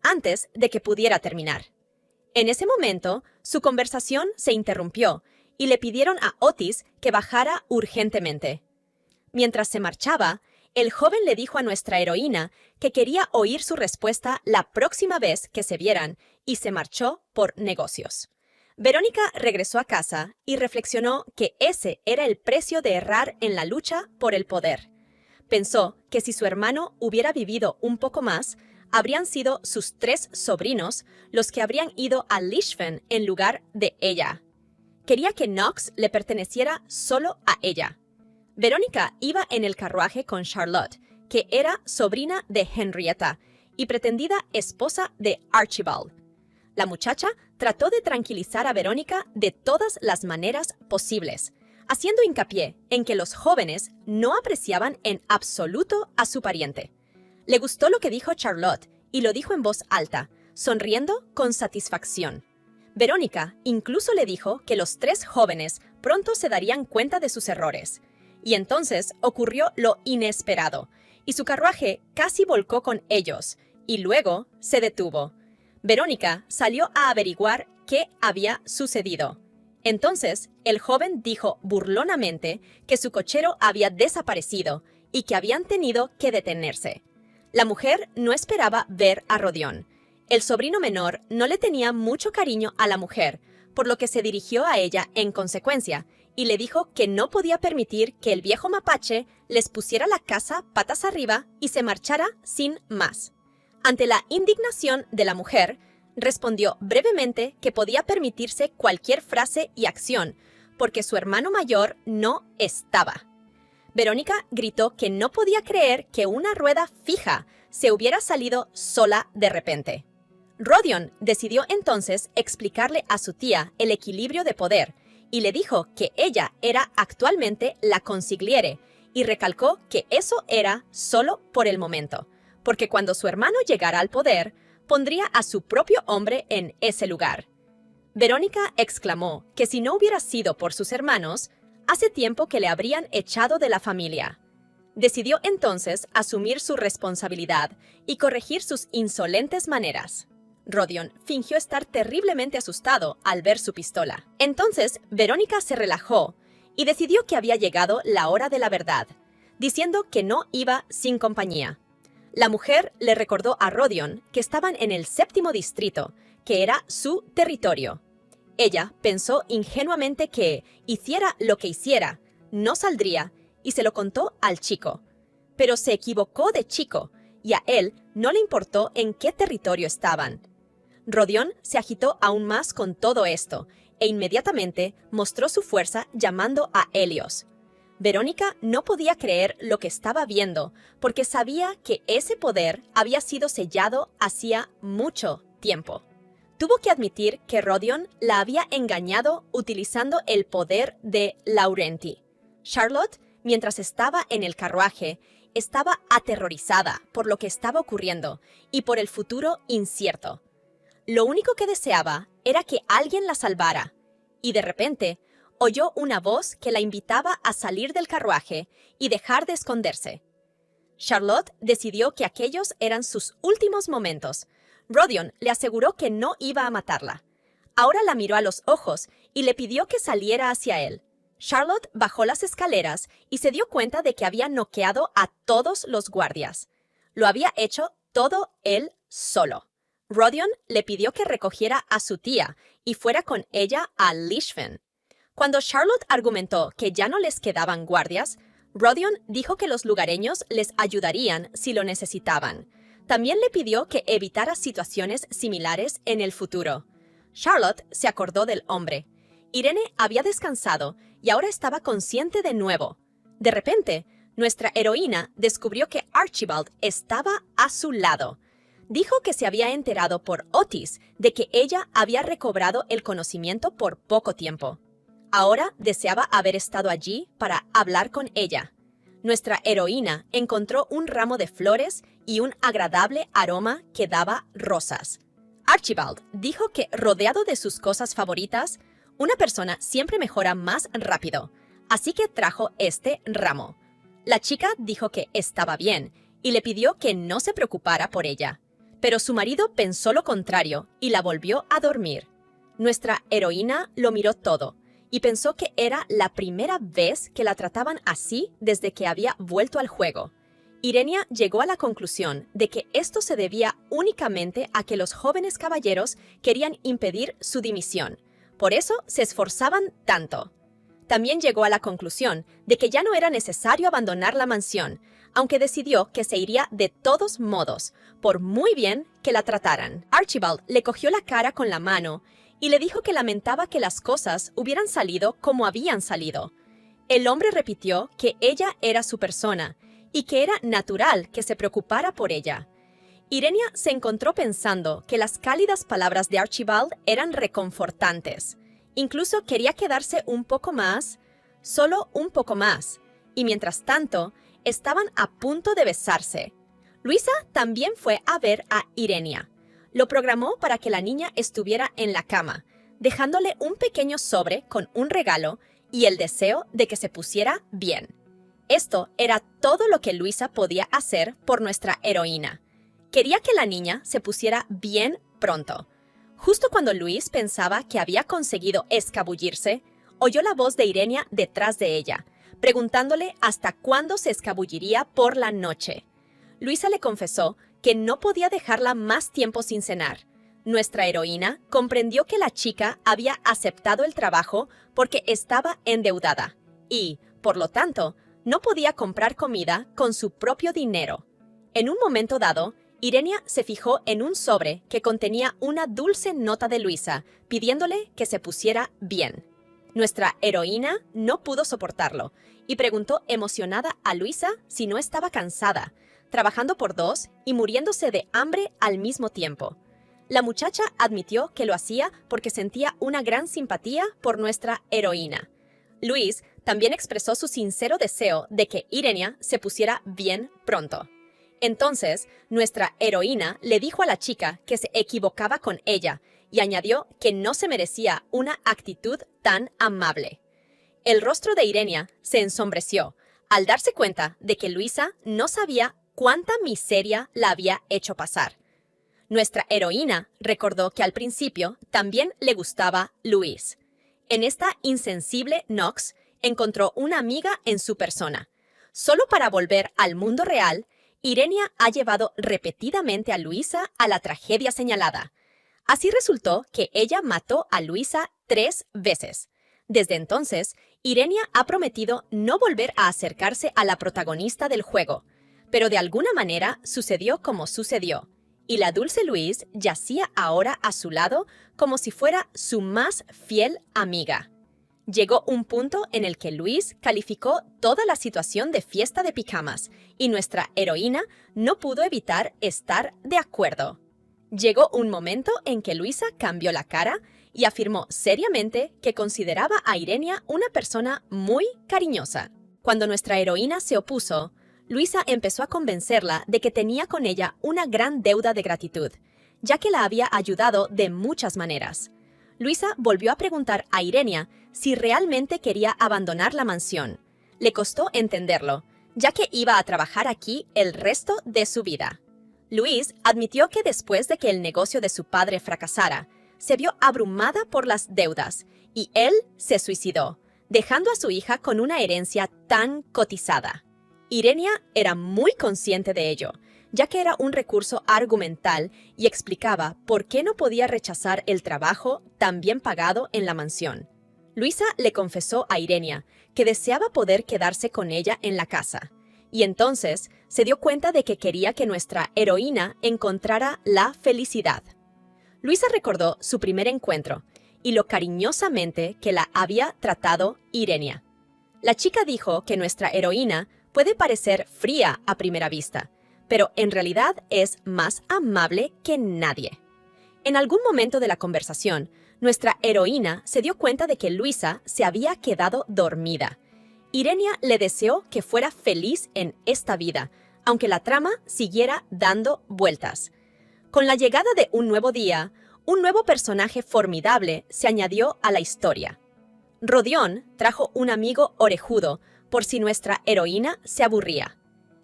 antes de que pudiera terminar. En ese momento, su conversación se interrumpió y le pidieron a Otis que bajara urgentemente. Mientras se marchaba, el joven le dijo a nuestra heroína que quería oír su respuesta la próxima vez que se vieran y se marchó por negocios. Verónica regresó a casa y reflexionó que ese era el precio de errar en la lucha por el poder. Pensó que si su hermano hubiera vivido un poco más, habrían sido sus 3 sobrinos los que habrían ido a Lishfen en lugar de ella. Quería que Knox le perteneciera solo a ella. Verónica iba en el carruaje con Charlotte, que era sobrina de Henrietta y pretendida esposa de Archibald. La muchacha trató de tranquilizar a Verónica de todas las maneras posibles, haciendo hincapié en que los jóvenes no apreciaban en absoluto a su pariente. Le gustó lo que dijo Charlotte y lo dijo en voz alta, sonriendo con satisfacción. Verónica incluso le dijo que los 3 jóvenes pronto se darían cuenta de sus errores. Y entonces ocurrió lo inesperado, y su carruaje casi volcó con ellos, y luego se detuvo. Verónica salió a averiguar qué había sucedido. Entonces, el joven dijo burlonamente que su cochero había desaparecido y que habían tenido que detenerse. La mujer no esperaba ver a Rodion. El sobrino menor no le tenía mucho cariño a la mujer, por lo que se dirigió a ella en consecuencia y le dijo que no podía permitir que el viejo mapache les pusiera la casa patas arriba y se marchara sin más. Ante la indignación de la mujer, respondió brevemente que podía permitirse cualquier frase y acción, porque su hermano mayor no estaba. Verónica gritó que no podía creer que una rueda fija se hubiera salido sola de repente. Rodion decidió entonces explicarle a su tía el equilibrio de poder y le dijo que ella era actualmente la consigliere y recalcó que eso era solo por el momento, porque cuando su hermano llegara al poder, pondría a su propio hombre en ese lugar. Verónica exclamó que si no hubiera sido por sus hermanos, hace tiempo que le habrían echado de la familia. Decidió entonces asumir su responsabilidad y corregir sus insolentes maneras. Rodion fingió estar terriblemente asustado al ver su pistola. Entonces, Verónica se relajó y decidió que había llegado la hora de la verdad, diciendo que no iba sin compañía. La mujer le recordó a Rodion que estaban en el 7º distrito, que era su territorio. Ella pensó ingenuamente que, hiciera lo que hiciera, no saldría, y se lo contó al chico. Pero se equivocó de chico, y a él no le importó en qué territorio estaban. Rodion se agitó aún más con todo esto, e inmediatamente mostró su fuerza llamando a Helios. Verónica no podía creer lo que estaba viendo, porque sabía que ese poder había sido sellado hacía mucho tiempo. Tuvo que admitir que Rodion la había engañado utilizando el poder de Laurenti. Charlotte, mientras estaba en el carruaje, estaba aterrorizada por lo que estaba ocurriendo y por el futuro incierto. Lo único que deseaba era que alguien la salvara, y de repente oyó una voz que la invitaba a salir del carruaje y dejar de esconderse. Charlotte decidió que aquellos eran sus últimos momentos. Rodion le aseguró que no iba a matarla. Ahora la miró a los ojos y le pidió que saliera hacia él. Charlotte bajó las escaleras y se dio cuenta de que había noqueado a todos los guardias. Lo había hecho todo él solo. Rodion le pidió que recogiera a su tía y fuera con ella a Lishfen. Cuando Charlotte argumentó que ya no les quedaban guardias, Rodion dijo que los lugareños les ayudarían si lo necesitaban. También le pidió que evitara situaciones similares en el futuro. Charlotte se acordó del hombre. Irene había descansado y ahora estaba consciente de nuevo. De repente, nuestra heroína descubrió que Archibald estaba a su lado. Dijo que se había enterado por Otis de que ella había recobrado el conocimiento por poco tiempo. Ahora deseaba haber estado allí para hablar con ella. Nuestra heroína encontró un ramo de flores y un agradable aroma que daba rosas. Archibald dijo que, rodeado de sus cosas favoritas, una persona siempre mejora más rápido, así que trajo este ramo. La chica dijo que estaba bien y le pidió que no se preocupara por ella, pero su marido pensó lo contrario y la volvió a dormir. Nuestra heroína lo miró todo y pensó que era la primera vez que la trataban así desde que había vuelto al juego. Irenia llegó a la conclusión de que esto se debía únicamente a que los jóvenes caballeros querían impedir su dimisión. Por eso se esforzaban tanto. También llegó a la conclusión de que ya no era necesario abandonar la mansión, aunque decidió que se iría de todos modos, por muy bien que la trataran. Archibald le cogió la cara con la mano y le dijo que lamentaba que las cosas hubieran salido como habían salido. El hombre repitió que ella era su persona y que era natural que se preocupara por ella. Irenia se encontró pensando que las cálidas palabras de Archibald eran reconfortantes. Incluso quería quedarse un poco más, solo un poco más, y mientras tanto, estaban a punto de besarse. Luisa también fue a ver a Irenia. Lo programó para que la niña estuviera en la cama, dejándole un pequeño sobre con un regalo y el deseo de que se pusiera bien. Esto era todo lo que Luisa podía hacer por nuestra heroína. Quería que la niña se pusiera bien pronto. Justo cuando Luis pensaba que había conseguido escabullirse, oyó la voz de Irenia detrás de ella, preguntándole hasta cuándo se escabulliría por la noche. Luisa le confesó que no podía dejarla más tiempo sin cenar. Nuestra heroína comprendió que la chica había aceptado el trabajo porque estaba endeudada y, por lo tanto, no podía comprar comida con su propio dinero. En un momento dado, Irenia se fijó en un sobre que contenía una dulce nota de Luisa, pidiéndole que se pusiera bien. Nuestra heroína no pudo soportarlo y preguntó emocionada a Luisa si no estaba cansada, trabajando por dos y muriéndose de hambre al mismo tiempo. La muchacha admitió que lo hacía porque sentía una gran simpatía por nuestra heroína. Luis también expresó su sincero deseo de que Irenia se pusiera bien pronto. Entonces, nuestra heroína le dijo a la chica que se equivocaba con ella y añadió que no se merecía una actitud tan amable. El rostro de Irenia se ensombreció al darse cuenta de que Luisa no sabía cuánta miseria la había hecho pasar. Nuestra heroína recordó que al principio también le gustaba Luis. En esta insensible Knox encontró una amiga en su persona. Solo para volver al mundo real, Irenia ha llevado repetidamente a Luisa a la tragedia señalada. Así resultó que ella mató a Luisa 3 veces. Desde entonces, Irenia ha prometido no volver a acercarse a la protagonista del juego, pero de alguna manera sucedió como sucedió, y la dulce Louise yacía ahora a su lado como si fuera su más fiel amiga. Llegó un punto en el que Luis calificó toda la situación de fiesta de pijamas y nuestra heroína no pudo evitar estar de acuerdo. Llegó un momento en que Luisa cambió la cara y afirmó seriamente que consideraba a Irenia una persona muy cariñosa. Cuando nuestra heroína se opuso, Luisa empezó a convencerla de que tenía con ella una gran deuda de gratitud, ya que la había ayudado de muchas maneras. Luisa volvió a preguntar a Irenia si realmente quería abandonar la mansión. Le costó entenderlo, ya que iba a trabajar aquí el resto de su vida. Louise admitió que después de que el negocio de su padre fracasara, se vio abrumada por las deudas y él se suicidó, dejando a su hija con una herencia tan cotizada. Irenia era muy consciente de ello, ya que era un recurso argumental y explicaba por qué no podía rechazar el trabajo tan bien pagado en la mansión. Luisa le confesó a Irenia que deseaba poder quedarse con ella en la casa, y entonces se dio cuenta de que quería que nuestra heroína encontrara la felicidad. Luisa recordó su primer encuentro y lo cariñosamente que la había tratado Irenia. La chica dijo que nuestra heroína puede parecer fría a primera vista, pero en realidad es más amable que nadie. En algún momento de la conversación, nuestra heroína se dio cuenta de que Luisa se había quedado dormida. Irenia le deseó que fuera feliz en esta vida, aunque la trama siguiera dando vueltas. Con la llegada de un nuevo día, un nuevo personaje formidable se añadió a la historia. Rodión trajo un amigo orejudo por si nuestra heroína se aburría.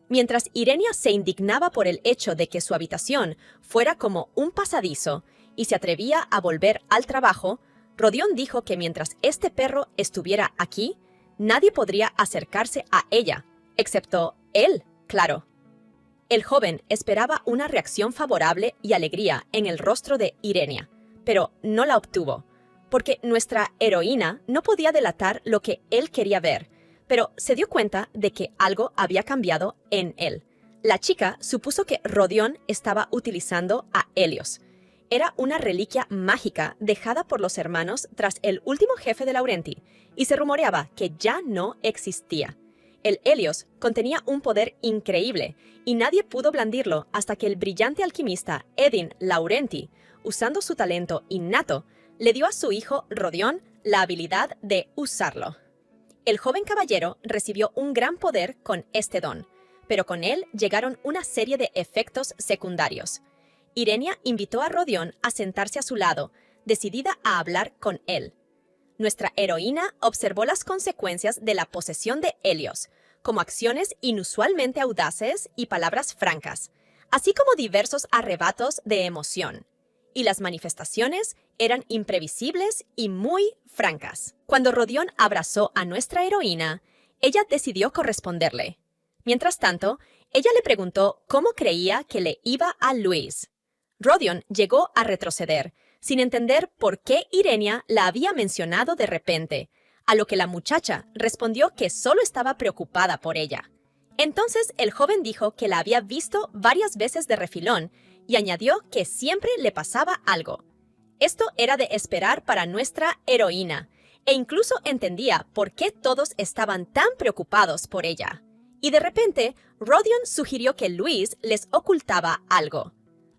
Mientras Irenia se indignaba por el hecho de que su habitación fuera como un pasadizo y se atrevía a volver al trabajo, Rodión dijo que mientras este perro estuviera aquí, nadie podría acercarse a ella, excepto él, claro. El joven esperaba una reacción favorable y alegría en el rostro de Irenia, pero no la obtuvo, porque nuestra heroína no podía delatar lo que él quería ver, pero se dio cuenta de que algo había cambiado en él. La chica supuso que Rodión estaba utilizando a Helios. Era una reliquia mágica dejada por los hermanos tras el último jefe de Laurenti, y se rumoreaba que ya no existía. El Helios contenía un poder increíble, y nadie pudo blandirlo hasta que el brillante alquimista Edin Laurenti, usando su talento innato, le dio a su hijo Rodión la habilidad de usarlo. El joven caballero recibió un gran poder con este don, pero con él llegaron una serie de efectos secundarios. Irenia invitó a Rodión a sentarse a su lado, decidida a hablar con él. Nuestra heroína observó las consecuencias de la posesión de Helios, como acciones inusualmente audaces y palabras francas, así como diversos arrebatos de emoción. Y las manifestaciones eran imprevisibles y muy francas. Cuando Rodión abrazó a nuestra heroína, ella decidió corresponderle. Mientras tanto, ella le preguntó cómo creía que le iba a Luis. Rodión llegó a retroceder, sin entender por qué Irenia la había mencionado de repente, a lo que la muchacha respondió que solo estaba preocupada por ella. Entonces el joven dijo que la había visto varias veces de refilón y añadió que siempre le pasaba algo. Esto era de esperar para nuestra heroína, e incluso entendía por qué todos estaban tan preocupados por ella. Y de repente, Rodión sugirió que Luis les ocultaba algo.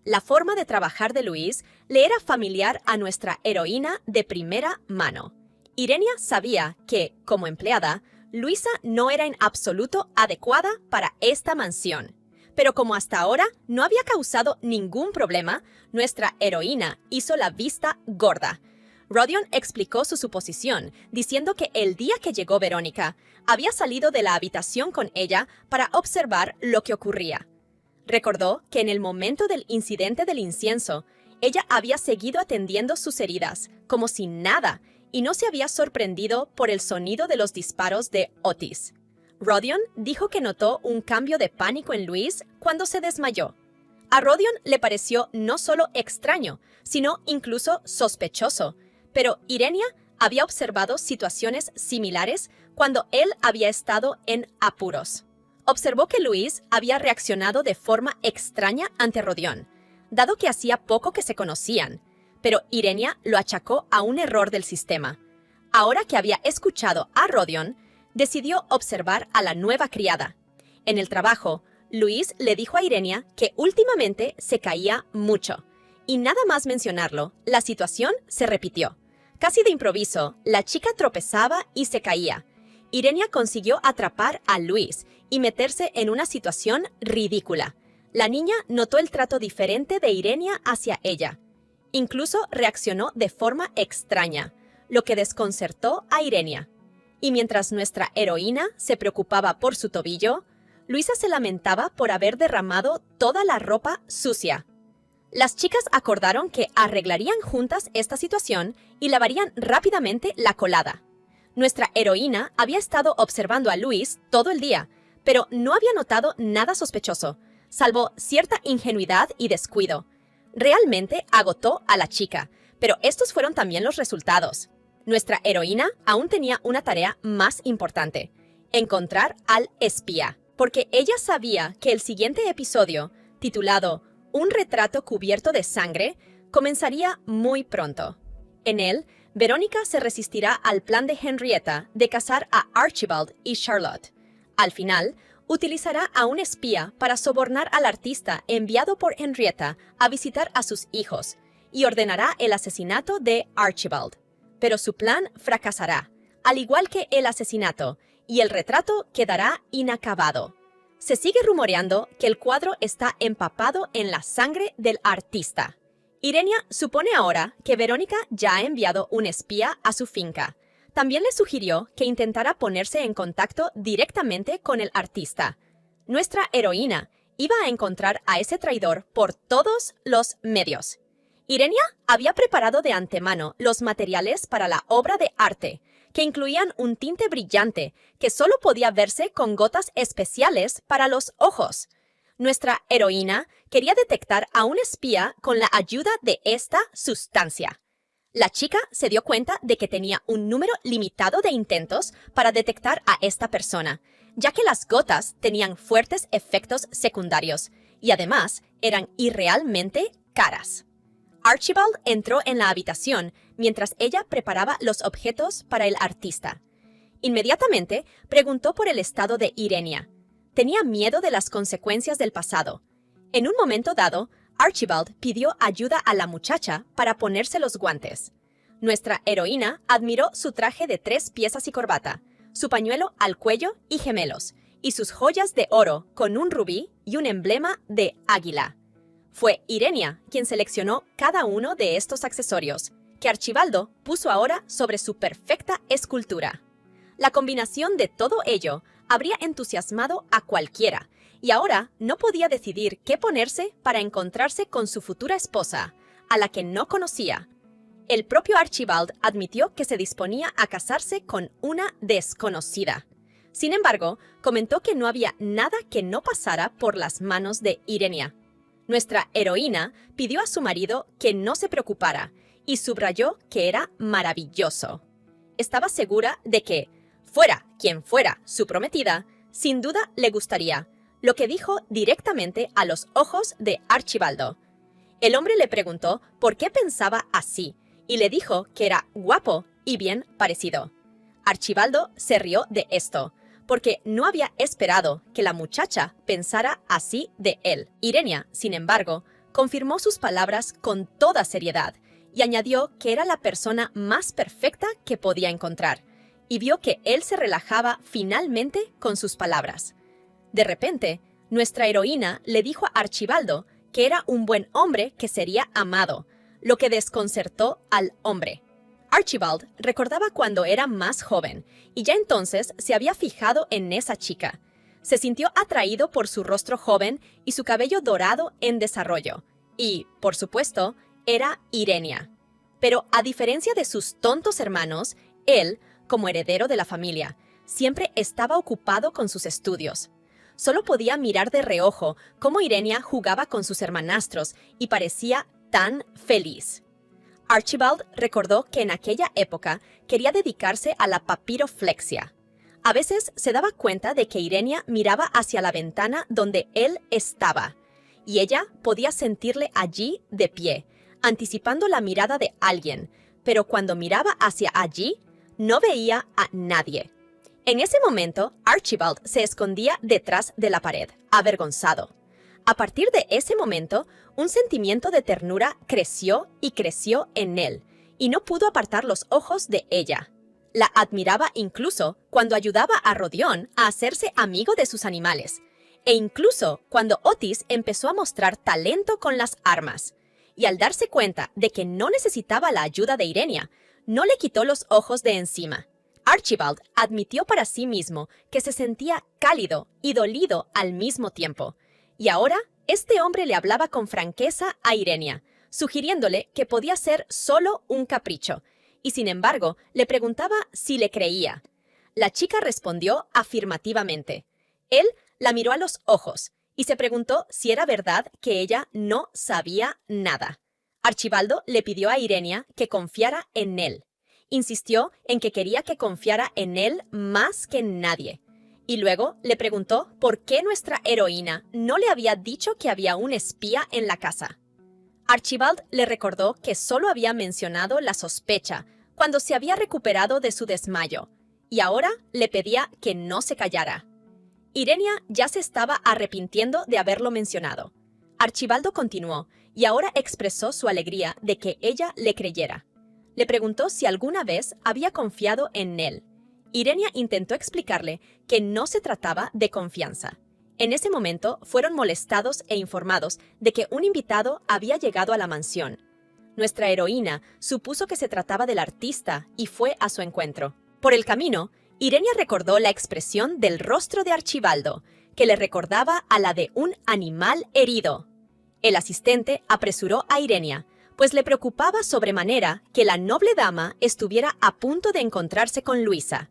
La forma de trabajar de Luis le era familiar a nuestra heroína de primera mano. Irenia sabía que, como empleada, Luisa no era en absoluto adecuada para esta mansión. Pero como hasta ahora no había causado ningún problema, nuestra heroína hizo la vista gorda. Rodión explicó su suposición, diciendo que el día que llegó Verónica, había salido de la habitación con ella para observar lo que ocurría. Recordó que en el momento del incidente del incienso, ella había seguido atendiendo sus heridas, como si nada, y no se había sorprendido por el sonido de los disparos de Otis. Rodión dijo que notó un cambio de pánico en Luis cuando se desmayó. A Rodión le pareció no solo extraño, sino incluso sospechoso, pero Irenia había observado situaciones similares cuando él había estado en apuros. Observó que Luis había reaccionado de forma extraña ante Rodión, dado que hacía poco que se conocían, pero Irenia lo achacó a un error del sistema. Ahora que había escuchado a Rodión, decidió observar a la nueva criada. En el trabajo, Luis le dijo a Irenia que últimamente se caía mucho, y nada más mencionarlo, la situación se repitió. Casi de improviso, la chica tropezaba y se caía. Irenia consiguió atrapar a Luis y meterse en una situación ridícula. La niña notó el trato diferente de Irenia hacia ella. Incluso reaccionó de forma extraña, lo que desconcertó a Irenia. Y mientras nuestra heroína se preocupaba por su tobillo, Luisa se lamentaba por haber derramado toda la ropa sucia. Las chicas acordaron que arreglarían juntas esta situación y lavarían rápidamente la colada. Nuestra heroína había estado observando a Luis todo el día, pero no había notado nada sospechoso, salvo cierta ingenuidad y descuido. Realmente agotó a la chica, pero estos fueron también los resultados. Nuestra heroína aún tenía una tarea más importante: encontrar al espía, porque ella sabía que el siguiente episodio, titulado Un retrato cubierto de sangre, comenzaría muy pronto. En él, Verónica se resistirá al plan de Henrietta de casar a Archibald y Charlotte. Al final, utilizará a un espía para sobornar al artista enviado por Henrietta a visitar a sus hijos y ordenará el asesinato de Archibald. Pero su plan fracasará, al igual que el asesinato, y el retrato quedará inacabado. Se sigue rumoreando que el cuadro está empapado en la sangre del artista. Irenia supone ahora que Verónica ya ha enviado un espía a su finca. También le sugirió que intentara ponerse en contacto directamente con el artista. Nuestra heroína iba a encontrar a ese traidor por todos los medios. Irenia había preparado de antemano los materiales para la obra de arte, que incluían un tinte brillante que solo podía verse con gotas especiales para los ojos. Nuestra heroína quería detectar a un espía con la ayuda de esta sustancia. La chica se dio cuenta de que tenía un número limitado de intentos para detectar a esta persona, ya que las gotas tenían fuertes efectos secundarios y además eran irrealmente caras. Archibald entró en la habitación mientras ella preparaba los objetos para el artista. Inmediatamente preguntó por el estado de Irenia. Tenía miedo de las consecuencias del pasado. En un momento dado, Archibald pidió ayuda a la muchacha para ponerse los guantes. Nuestra heroína admiró su traje de 3 piezas y corbata, su pañuelo al cuello y gemelos, y sus joyas de oro con un rubí y un emblema de águila. Fue Irenia quien seleccionó cada uno de estos accesorios, que Archibaldo puso ahora sobre su perfecta escultura. La combinación de todo ello habría entusiasmado a cualquiera, y ahora no podía decidir qué ponerse para encontrarse con su futura esposa, a la que no conocía. El propio Archibald admitió que se disponía a casarse con una desconocida. Sin embargo, comentó que no había nada que no pasara por las manos de Irenia. Nuestra heroína pidió a su marido que no se preocupara y subrayó que era maravilloso. Estaba segura de que, fuera quien fuera su prometida, sin duda le gustaría, lo que dijo directamente a los ojos de Archibaldo. El hombre le preguntó por qué pensaba así y le dijo que era guapo y bien parecido. Archibaldo se rió de esto, porque no había esperado que la muchacha pensara así de él. Irenia, sin embargo, confirmó sus palabras con toda seriedad y añadió que era la persona más perfecta que podía encontrar, y vio que él se relajaba finalmente con sus palabras. De repente, nuestra heroína le dijo a Archibaldo que era un buen hombre que sería amado, lo que desconcertó al hombre. Archibald recordaba cuando era más joven y ya entonces se había fijado en esa chica. Se sintió atraído por su rostro joven y su cabello dorado en desarrollo. Y, por supuesto, era Irenia. Pero a diferencia de sus tontos hermanos, él, como heredero de la familia, siempre estaba ocupado con sus estudios. Solo podía mirar de reojo cómo Irenia jugaba con sus hermanastros y parecía tan feliz. Archibald recordó que en aquella época quería dedicarse a la papiroflexia. A veces se daba cuenta de que Irenia miraba hacia la ventana donde él estaba, y ella podía sentirle allí de pie, anticipando la mirada de alguien, pero cuando miraba hacia allí, no veía a nadie. En ese momento, Archibald se escondía detrás de la pared, avergonzado. A partir de ese momento, un sentimiento de ternura creció y creció en él, y no pudo apartar los ojos de ella. La admiraba incluso cuando ayudaba a Rodión a hacerse amigo de sus animales, e incluso cuando Otis empezó a mostrar talento con las armas. Y al darse cuenta de que no necesitaba la ayuda de Irenia, no le quitó los ojos de encima. Archibald admitió para sí mismo que se sentía cálido y dolido al mismo tiempo. Y ahora, este hombre le hablaba con franqueza a Irenia, sugiriéndole que podía ser solo un capricho, y sin embargo, le preguntaba si le creía. La chica respondió afirmativamente. Él la miró a los ojos, y se preguntó si era verdad que ella no sabía nada. Archibaldo le pidió a Irenia que confiara en él. Insistió en que quería que confiara en él más que en nadie. Y luego le preguntó por qué nuestra heroína no le había dicho que había un espía en la casa. Archibald le recordó que solo había mencionado la sospecha cuando se había recuperado de su desmayo, y ahora le pedía que no se callara. Irenia ya se estaba arrepintiendo de haberlo mencionado. Archibaldo continuó, y ahora expresó su alegría de que ella le creyera. Le preguntó si alguna vez había confiado en él. Irenia intentó explicarle que no se trataba de confianza. En ese momento fueron molestados e informados de que un invitado había llegado a la mansión. Nuestra heroína supuso que se trataba del artista y fue a su encuentro. Por el camino, Irenia recordó la expresión del rostro de Archibaldo, que le recordaba a la de un animal herido. El asistente apresuró a Irenia, pues le preocupaba sobremanera que la noble dama estuviera a punto de encontrarse con Luisa.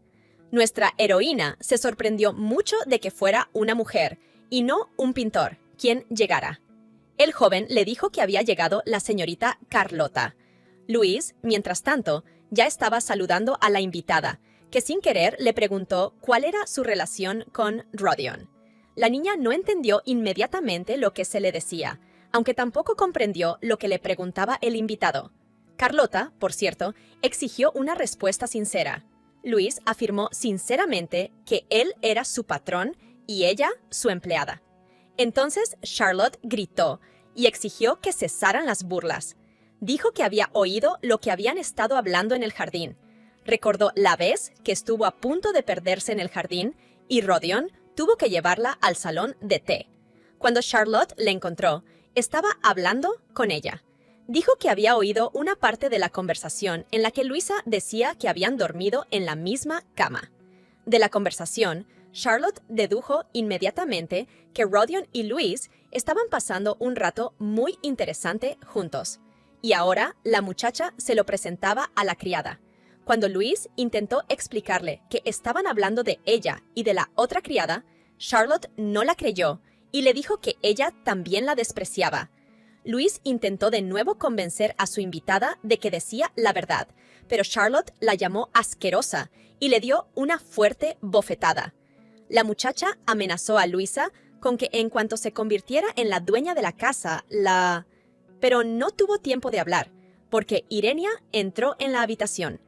Nuestra heroína se sorprendió mucho de que fuera una mujer, y no un pintor, quien llegara. El joven le dijo que había llegado la señorita Carlota. Luis, mientras tanto, ya estaba saludando a la invitada, que sin querer le preguntó cuál era su relación con Rodion. La niña no entendió inmediatamente lo que se le decía, aunque tampoco comprendió lo que le preguntaba el invitado. Carlota, por cierto, exigió una respuesta sincera. Luis afirmó sinceramente que él era su patrón y ella su empleada. Entonces Charlotte gritó y exigió que cesaran las burlas. Dijo que había oído lo que habían estado hablando en el jardín. Recordó la vez que estuvo a punto de perderse en el jardín y Rodion tuvo que llevarla al salón de té. Cuando Charlotte le encontró, estaba hablando con ella. Dijo que había oído una parte de la conversación en la que Luisa decía que habían dormido en la misma cama. De la conversación, Charlotte dedujo inmediatamente que Rodion y Luis estaban pasando un rato muy interesante juntos. Y ahora la muchacha se lo presentaba a la criada. Cuando Luis intentó explicarle que estaban hablando de ella y de la otra criada, Charlotte no la creyó y le dijo que ella también la despreciaba. Luis intentó de nuevo convencer a su invitada de que decía la verdad, pero Charlotte la llamó asquerosa y le dio una fuerte bofetada. La muchacha amenazó a Luisa con que en cuanto se convirtiera en la dueña de la casa, Pero no tuvo tiempo de hablar, porque Irenia entró en la habitación.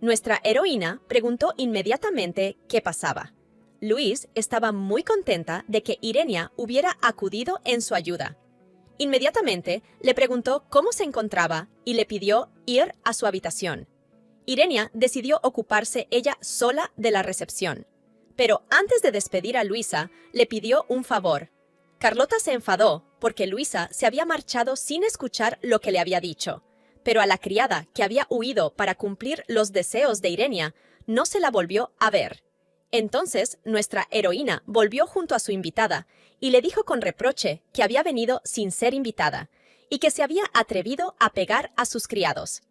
Nuestra heroína preguntó inmediatamente qué pasaba. Luis estaba muy contenta de que Irenia hubiera acudido en su ayuda. Inmediatamente le preguntó cómo se encontraba y le pidió ir a su habitación. Irenia decidió ocuparse ella sola de la recepción. Pero antes de despedir a Luisa, le pidió un favor. Carlota se enfadó porque Luisa se había marchado sin escuchar lo que le había dicho, pero a la criada que había huido para cumplir los deseos de Irenia no se la volvió a ver. Entonces nuestra heroína volvió junto a su invitada y le dijo con reproche que había venido sin ser invitada y que se había atrevido a pegar a sus criados.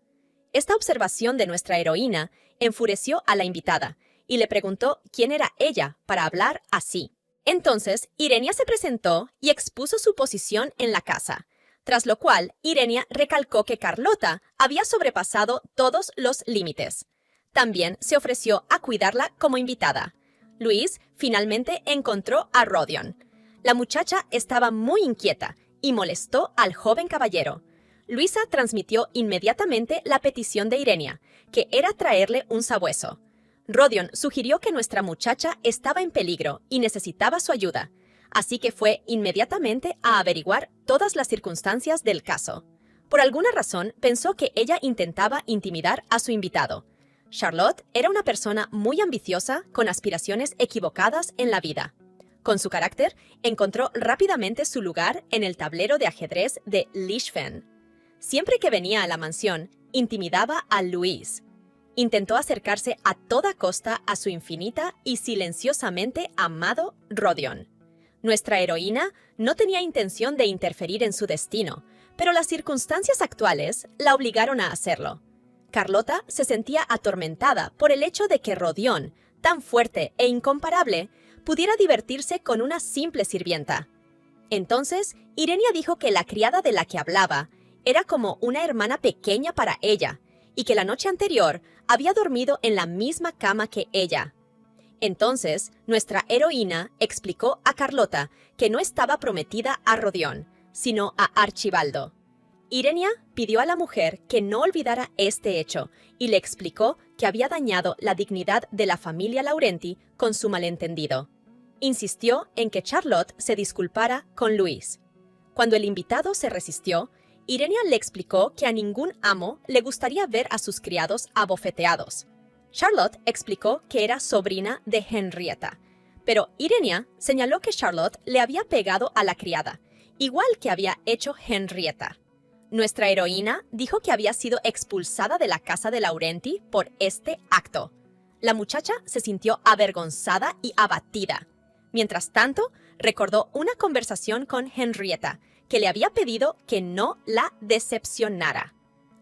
Esta observación de nuestra heroína enfureció a la invitada y le preguntó quién era ella para hablar así. Entonces Irenia se presentó y expuso su posición en la casa, tras lo cual Irenia recalcó que Carlota había sobrepasado todos los límites. También se ofreció a cuidarla como invitada. Luis finalmente encontró a Rodion. La muchacha estaba muy inquieta y molestó al joven caballero. Luisa transmitió inmediatamente la petición de Irenia, que era traerle un sabueso. Rodion sugirió que nuestra muchacha estaba en peligro y necesitaba su ayuda, así que fue inmediatamente a averiguar todas las circunstancias del caso. Por alguna razón pensó que ella intentaba intimidar a su invitado. Charlotte era una persona muy ambiciosa con aspiraciones equivocadas en la vida. Con su carácter, encontró rápidamente su lugar en el tablero de ajedrez de Lichfen. Siempre que venía a la mansión, intimidaba a Luis. Intentó acercarse a toda costa a su infinita y silenciosamente amado Rodion. Nuestra heroína no tenía intención de interferir en su destino, pero las circunstancias actuales la obligaron a hacerlo. Carlota se sentía atormentada por el hecho de que Rodion, tan fuerte e incomparable, pudiera divertirse con una simple sirvienta. Entonces, Irenia dijo que la criada de la que hablaba era como una hermana pequeña para ella y que la noche anterior había dormido en la misma cama que ella. Entonces, nuestra heroína explicó a Carlota que no estaba prometida a Rodión, sino a Archibaldo. Irenia pidió a la mujer que no olvidara este hecho y le explicó que había dañado la dignidad de la familia Laurenti con su malentendido. Insistió en que Charlotte se disculpara con Luis. Cuando el invitado se resistió, Irenia le explicó que a ningún amo le gustaría ver a sus criados abofeteados. Charlotte explicó que era sobrina de Henrietta, pero Irenia señaló que Charlotte le había pegado a la criada, igual que había hecho Henrietta. Nuestra heroína dijo que había sido expulsada de la casa de Laurenti por este acto. La muchacha se sintió avergonzada y abatida. Mientras tanto, recordó una conversación con Henrietta, que le había pedido que no la decepcionara.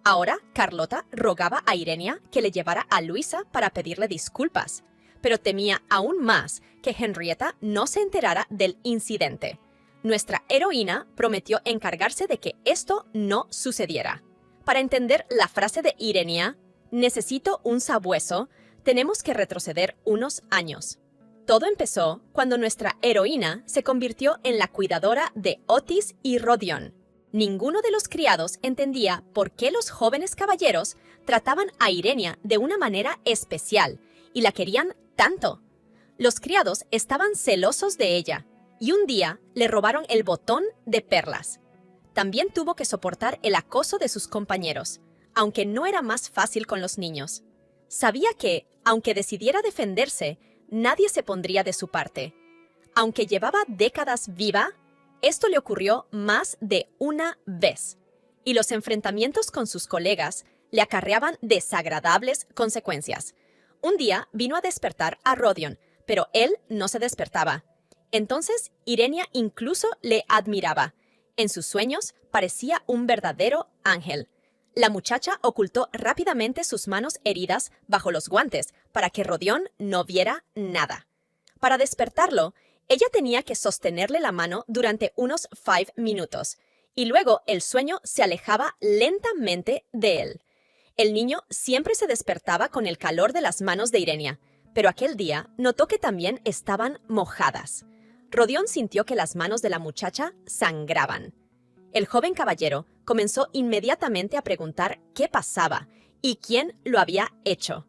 Ahora, Carlota rogaba a Irenia que le llevara a Luisa para pedirle disculpas, pero temía aún más que Henrietta no se enterara del incidente. Nuestra heroína prometió encargarse de que esto no sucediera. Para entender la frase de Irenia, necesito un sabueso, tenemos que retroceder unos años. Todo empezó cuando nuestra heroína se convirtió en la cuidadora de Otis y Rodión. Ninguno de los criados entendía por qué los jóvenes caballeros trataban a Irenia de una manera especial y la querían tanto. Los criados estaban celosos de ella y un día le robaron el botón de perlas. También tuvo que soportar el acoso de sus compañeros, aunque no era más fácil con los niños. Sabía que, aunque decidiera defenderse, nadie se pondría de su parte. Aunque llevaba décadas viva, esto le ocurrió más de una vez, y los enfrentamientos con sus colegas le acarreaban desagradables consecuencias. Un día vino a despertar a Rodion, pero él no se despertaba. Entonces Irenia incluso le admiraba. En sus sueños parecía un verdadero ángel. La muchacha ocultó rápidamente sus manos heridas bajo los guantes para que Rodion no viera nada. Para despertarlo, ella tenía que sostenerle la mano durante unos 5 minutos, y luego el sueño se alejaba lentamente de él. El niño siempre se despertaba con el calor de las manos de Irenia, pero aquel día notó que también estaban mojadas. Rodion sintió que las manos de la muchacha sangraban. El joven caballero comenzó inmediatamente a preguntar qué pasaba y quién lo había hecho.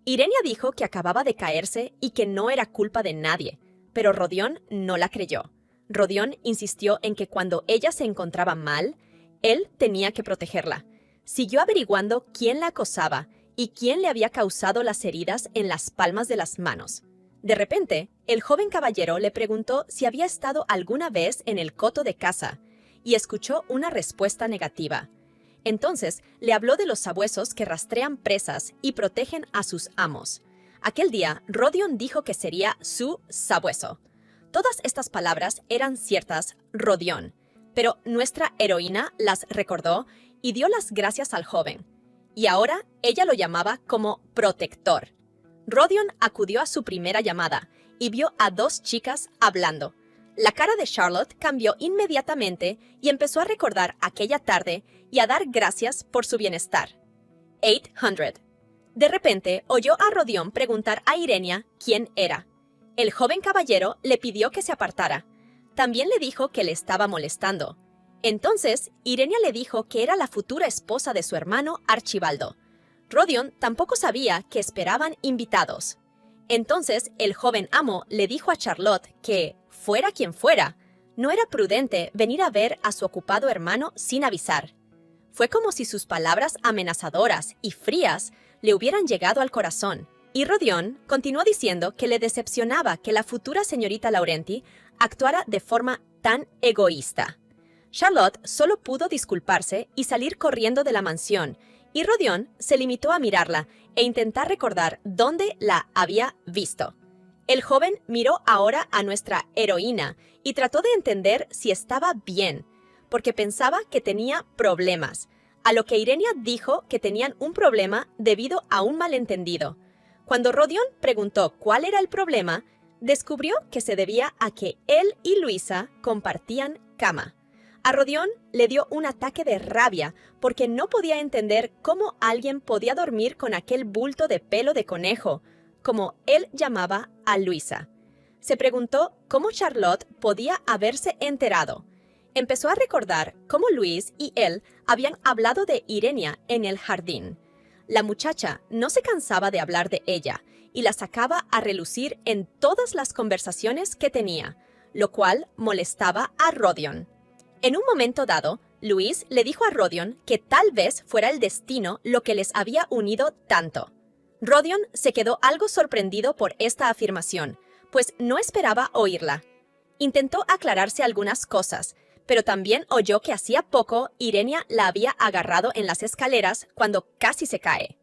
Irenia dijo que acababa de caerse y que no era culpa de nadie, pero Rodion no la creyó. Rodion insistió en que cuando ella se encontraba mal, él tenía que protegerla. Siguió averiguando quién la acosaba y quién le había causado las heridas en las palmas de las manos. De repente, el joven caballero le preguntó si había estado alguna vez en el coto de caza, y escuchó una respuesta negativa. Entonces le habló de los sabuesos que rastrean presas y protegen a sus amos. Aquel día, Rodion dijo que sería su sabueso. Todas estas palabras eran ciertas, Rodion, pero nuestra heroína las recordó y dio las gracias al joven. Y ahora ella lo llamaba como protector. Rodion acudió a su primera llamada y vio a 2 chicas hablando. La cara de Charlotte cambió inmediatamente y empezó a recordar aquella tarde y a dar gracias por su bienestar. 800. De repente oyó a Rodion preguntar a Irenia quién era. El joven caballero le pidió que se apartara. También le dijo que le estaba molestando. Entonces, Irenia le dijo que era la futura esposa de su hermano Archibaldo. Rodion tampoco sabía que esperaban invitados. Entonces, el joven amo le dijo a Charlotte que, fuera quien fuera, no era prudente venir a ver a su ocupado hermano sin avisar. Fue como si sus palabras amenazadoras y frías le hubieran llegado al corazón, y Rodion continuó diciendo que le decepcionaba que la futura señorita Laurenti actuara de forma tan egoísta. Charlotte solo pudo disculparse y salir corriendo de la mansión, y Rodion se limitó a mirarla e intentar recordar dónde la había visto. El joven miró ahora a nuestra heroína y trató de entender si estaba bien, porque pensaba que tenía problemas, a lo que Irenia dijo que tenían un problema debido a un malentendido. Cuando Rodion preguntó cuál era el problema, descubrió que se debía a que él y Luisa compartían cama. A Rodion le dio un ataque de rabia porque no podía entender cómo alguien podía dormir con aquel bulto de pelo de conejo, como él llamaba a Luisa. Se preguntó cómo Charlotte podía haberse enterado. Empezó a recordar cómo Luis y él habían hablado de Irenia en el jardín. La muchacha no se cansaba de hablar de ella y la sacaba a relucir en todas las conversaciones que tenía, lo cual molestaba a Rodion. En un momento dado, Luis le dijo a Rodion que tal vez fuera el destino lo que les había unido tanto. Rodion se quedó algo sorprendido por esta afirmación, pues no esperaba oírla. Intentó aclararse algunas cosas, pero también oyó que hacía poco Irenia la había agarrado en las escaleras cuando casi se cae.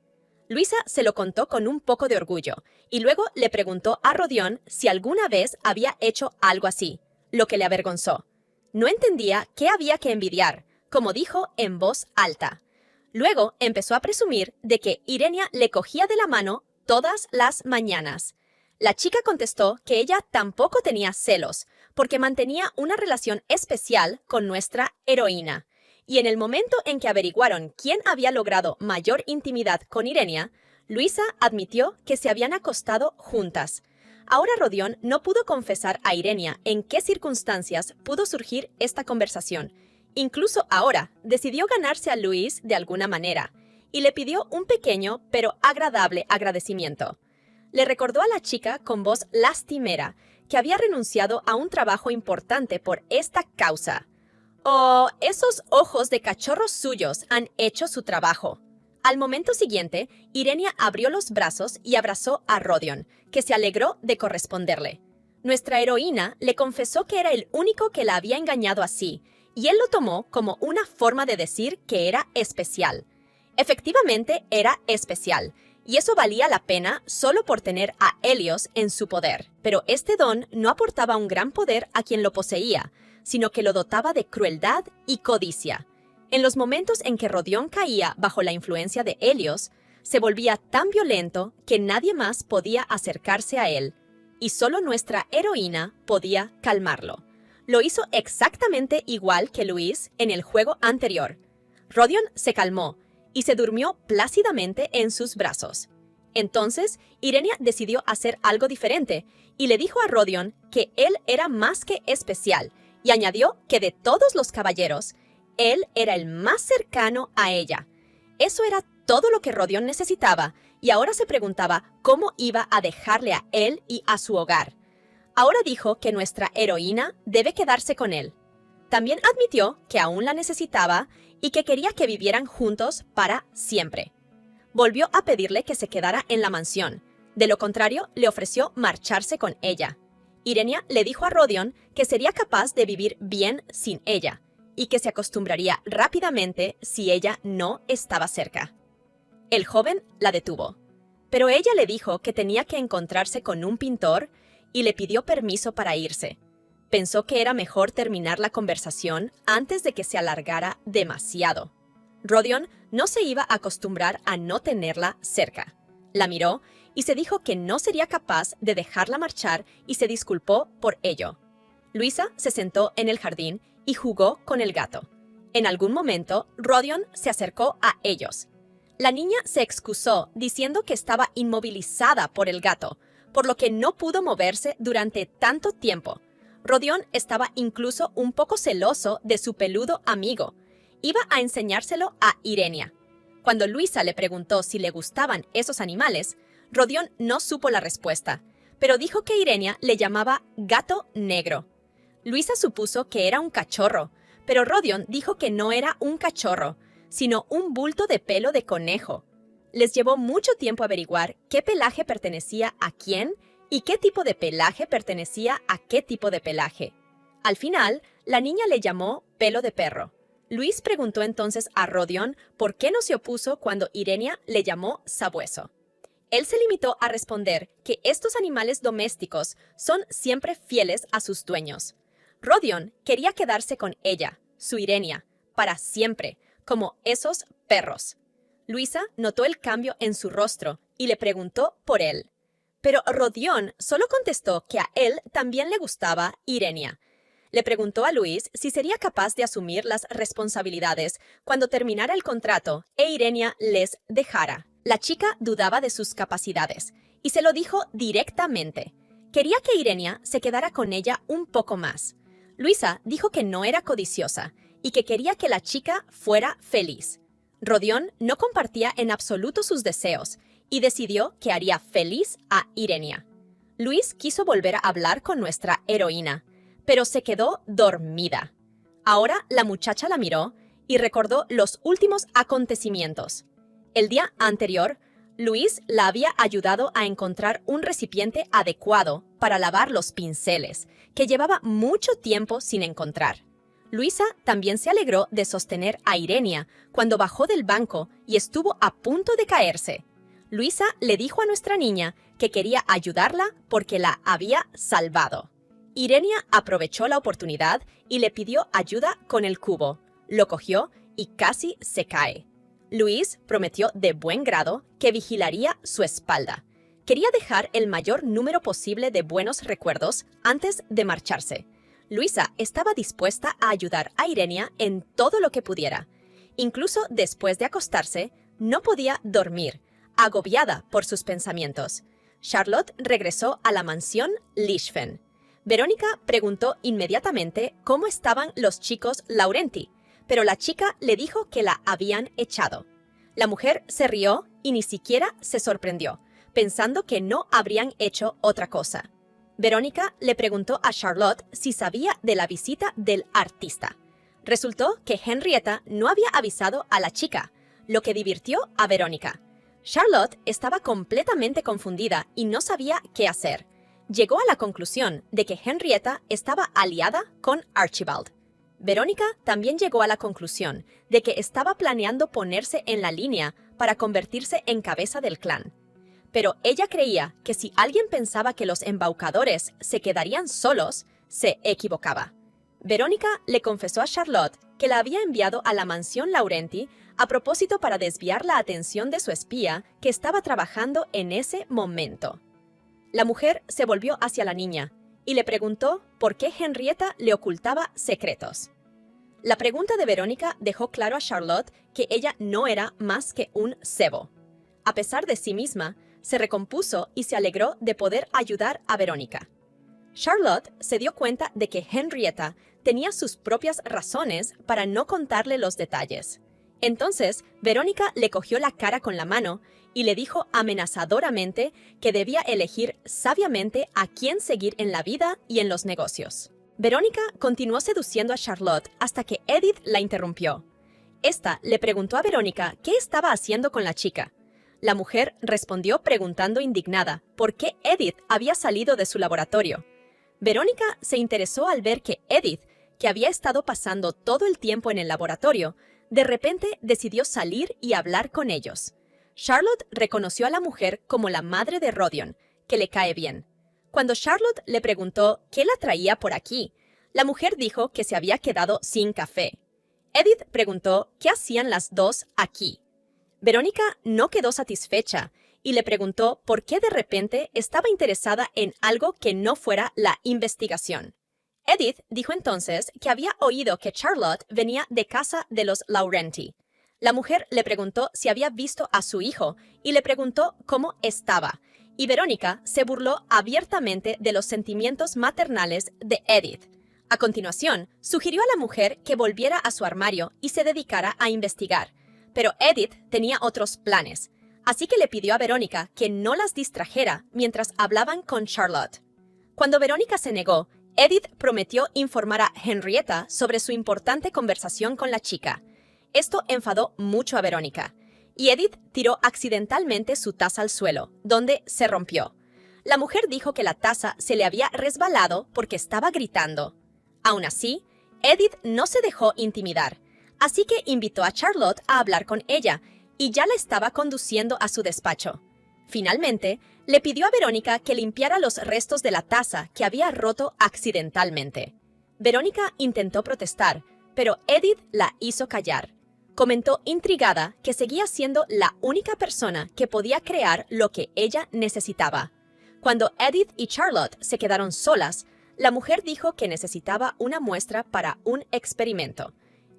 Luisa se lo contó con un poco de orgullo, y luego le preguntó a Rodion si alguna vez había hecho algo así, lo que le avergonzó. No entendía qué había que envidiar, como dijo en voz alta. Luego empezó a presumir de que Irenia le cogía de la mano todas las mañanas. La chica contestó que ella tampoco tenía celos, porque mantenía una relación especial con nuestra heroína. Y en el momento en que averiguaron quién había logrado mayor intimidad con Irenia, Luisa admitió que se habían acostado juntas. Ahora Rodion no pudo confesar a Irenia en qué circunstancias pudo surgir esta conversación. Incluso ahora decidió ganarse a Luis de alguna manera, y le pidió un pequeño pero agradable agradecimiento. Le recordó a la chica con voz lastimera que había renunciado a un trabajo importante por esta causa. «Oh, esos ojos de cachorros suyos han hecho su trabajo». Al momento siguiente, Irenia abrió los brazos y abrazó a Rodion, que se alegró de corresponderle. Nuestra heroína le confesó que era el único que la había engañado así, y él lo tomó como una forma de decir que era especial. Efectivamente, era especial, y eso valía la pena solo por tener a Helios en su poder. Pero este don no aportaba un gran poder a quien lo poseía, sino que lo dotaba de crueldad y codicia. En los momentos en que Rodion caía bajo la influencia de Helios, se volvía tan violento que nadie más podía acercarse a él, y solo nuestra heroína podía calmarlo. Lo hizo exactamente igual que Luis en el juego anterior. Rodion se calmó y se durmió plácidamente en sus brazos. Entonces, Irenia decidió hacer algo diferente y le dijo a Rodion que él era más que especial, y añadió que de todos los caballeros, él era el más cercano a ella. Eso era todo lo que Rodion necesitaba, y ahora se preguntaba cómo iba a dejarle a él y a su hogar. Ahora dijo que nuestra heroína debe quedarse con él. También admitió que aún la necesitaba y que quería que vivieran juntos para siempre. Volvió a pedirle que se quedara en la mansión. De lo contrario, le ofreció marcharse con ella. Irenia le dijo a Rodion que sería capaz de vivir bien sin ella, y que se acostumbraría rápidamente si ella no estaba cerca. El joven la detuvo, pero ella le dijo que tenía que encontrarse con un pintor y le pidió permiso para irse. Pensó que era mejor terminar la conversación antes de que se alargara demasiado. Rodion no se iba a acostumbrar a no tenerla cerca. La miró y se dijo que no sería capaz de dejarla marchar y se disculpó por ello. Luisa se sentó en el jardín y jugó con el gato. En algún momento, Rodion se acercó a ellos. La niña se excusó diciendo que estaba inmovilizada por el gato, por lo que no pudo moverse durante tanto tiempo. Rodion estaba incluso un poco celoso de su peludo amigo. Iba a enseñárselo a Irenia. Cuando Luisa le preguntó si le gustaban esos animales, Rodion no supo la respuesta, pero dijo que Irenia le llamaba gato negro. Luisa supuso que era un cachorro, pero Rodion dijo que no era un cachorro, sino un bulto de pelo de conejo. Les llevó mucho tiempo averiguar qué pelaje pertenecía a quién y qué tipo de pelaje pertenecía a qué tipo de pelaje. Al final, la niña le llamó pelo de perro. Luis preguntó entonces a Rodion por qué no se opuso cuando Irenia le llamó sabueso. Él se limitó a responder que estos animales domésticos son siempre fieles a sus dueños. Rodion quería quedarse con ella, su Irenia, para siempre, como esos perros. Luisa notó el cambio en su rostro y le preguntó por él. Pero Rodion solo contestó que a él también le gustaba Irenia. Le preguntó a Luis si sería capaz de asumir las responsabilidades cuando terminara el contrato e Irenia les dejara. La chica dudaba de sus capacidades y se lo dijo directamente. Quería que Irenia se quedara con ella un poco más. Luisa dijo que no era codiciosa y que quería que la chica fuera feliz. Rodion no compartía en absoluto sus deseos y decidió que haría feliz a Irenia. Luis quiso volver a hablar con nuestra heroína, pero se quedó dormida. Ahora la muchacha la miró y recordó los últimos acontecimientos. El día anterior, Luis la había ayudado a encontrar un recipiente adecuado para lavar los pinceles, que llevaba mucho tiempo sin encontrar. Luisa también se alegró de sostener a Irenia cuando bajó del banco y estuvo a punto de caerse. Luisa le dijo a nuestra niña que quería ayudarla porque la había salvado. Irenia aprovechó la oportunidad y le pidió ayuda con el cubo. Lo cogió y casi se cae. Luis prometió de buen grado que vigilaría su espalda. Quería dejar el mayor número posible de buenos recuerdos antes de marcharse. Luisa estaba dispuesta a ayudar a Irenia en todo lo que pudiera. Incluso después de acostarse, no podía dormir, agobiada por sus pensamientos. Charlotte regresó a la mansión Lichfen. Verónica preguntó inmediatamente cómo estaban los chicos Laurenti, pero la chica le dijo que la habían echado. La mujer se rió y ni siquiera se sorprendió, pensando que no habrían hecho otra cosa. Verónica le preguntó a Charlotte si sabía de la visita del artista. Resultó que Henrietta no había avisado a la chica, lo que divirtió a Verónica. Charlotte estaba completamente confundida y no sabía qué hacer. Llegó a la conclusión de que Henrietta estaba aliada con Archibald. Verónica también llegó a la conclusión de que estaba planeando ponerse en la línea para convertirse en cabeza del clan. Pero ella creía que si alguien pensaba que los embaucadores se quedarían solos, se equivocaba. Verónica le confesó a Charlotte que la había enviado a la mansión Laurenti a propósito para desviar la atención de su espía que estaba trabajando en ese momento. La mujer se volvió hacia la niña y le preguntó por qué Henrietta le ocultaba secretos. La pregunta de Verónica dejó claro a Charlotte que ella no era más que un cebo. A pesar de sí misma, se recompuso y se alegró de poder ayudar a Verónica. Charlotte se dio cuenta de que Henrietta tenía sus propias razones para no contarle los detalles. Entonces, Verónica le cogió la cara con la mano y le dijo amenazadoramente que debía elegir sabiamente a quién seguir en la vida y en los negocios. Verónica continuó seduciendo a Charlotte hasta que Edith la interrumpió. Esta le preguntó a Verónica qué estaba haciendo con la chica. La mujer respondió preguntando indignada por qué Edith había salido de su laboratorio. Verónica se interesó al ver que Edith, que había estado pasando todo el tiempo en el laboratorio, de repente decidió salir y hablar con ellos. Charlotte reconoció a la mujer como la madre de Rodion, que le cae bien. Cuando Charlotte le preguntó qué la traía por aquí, la mujer dijo que se había quedado sin café. Edith preguntó qué hacían las dos aquí. Verónica no quedó satisfecha y le preguntó por qué de repente estaba interesada en algo que no fuera la investigación. Edith dijo entonces que había oído que Charlotte venía de casa de los Laurenti. La mujer le preguntó si había visto a su hijo y le preguntó cómo estaba, y Verónica se burló abiertamente de los sentimientos maternales de Edith. A continuación, sugirió a la mujer que volviera a su armario y se dedicara a investigar, pero Edith tenía otros planes, así que le pidió a Verónica que no las distrajera mientras hablaban con Charlotte. Cuando Verónica se negó, Edith prometió informar a Henrietta sobre su importante conversación con la chica. Esto enfadó mucho a Verónica, y Edith tiró accidentalmente su taza al suelo, donde se rompió. La mujer dijo que la taza se le había resbalado porque estaba gritando. Aún así, Edith no se dejó intimidar, así que invitó a Charlotte a hablar con ella, y ya la estaba conduciendo a su despacho. Finalmente, le pidió a Verónica que limpiara los restos de la taza que había roto accidentalmente. Verónica intentó protestar, pero Edith la hizo callar. Comentó intrigada que seguía siendo la única persona que podía crear lo que ella necesitaba. Cuando Edith y Charlotte se quedaron solas, la mujer dijo que necesitaba una muestra para un experimento.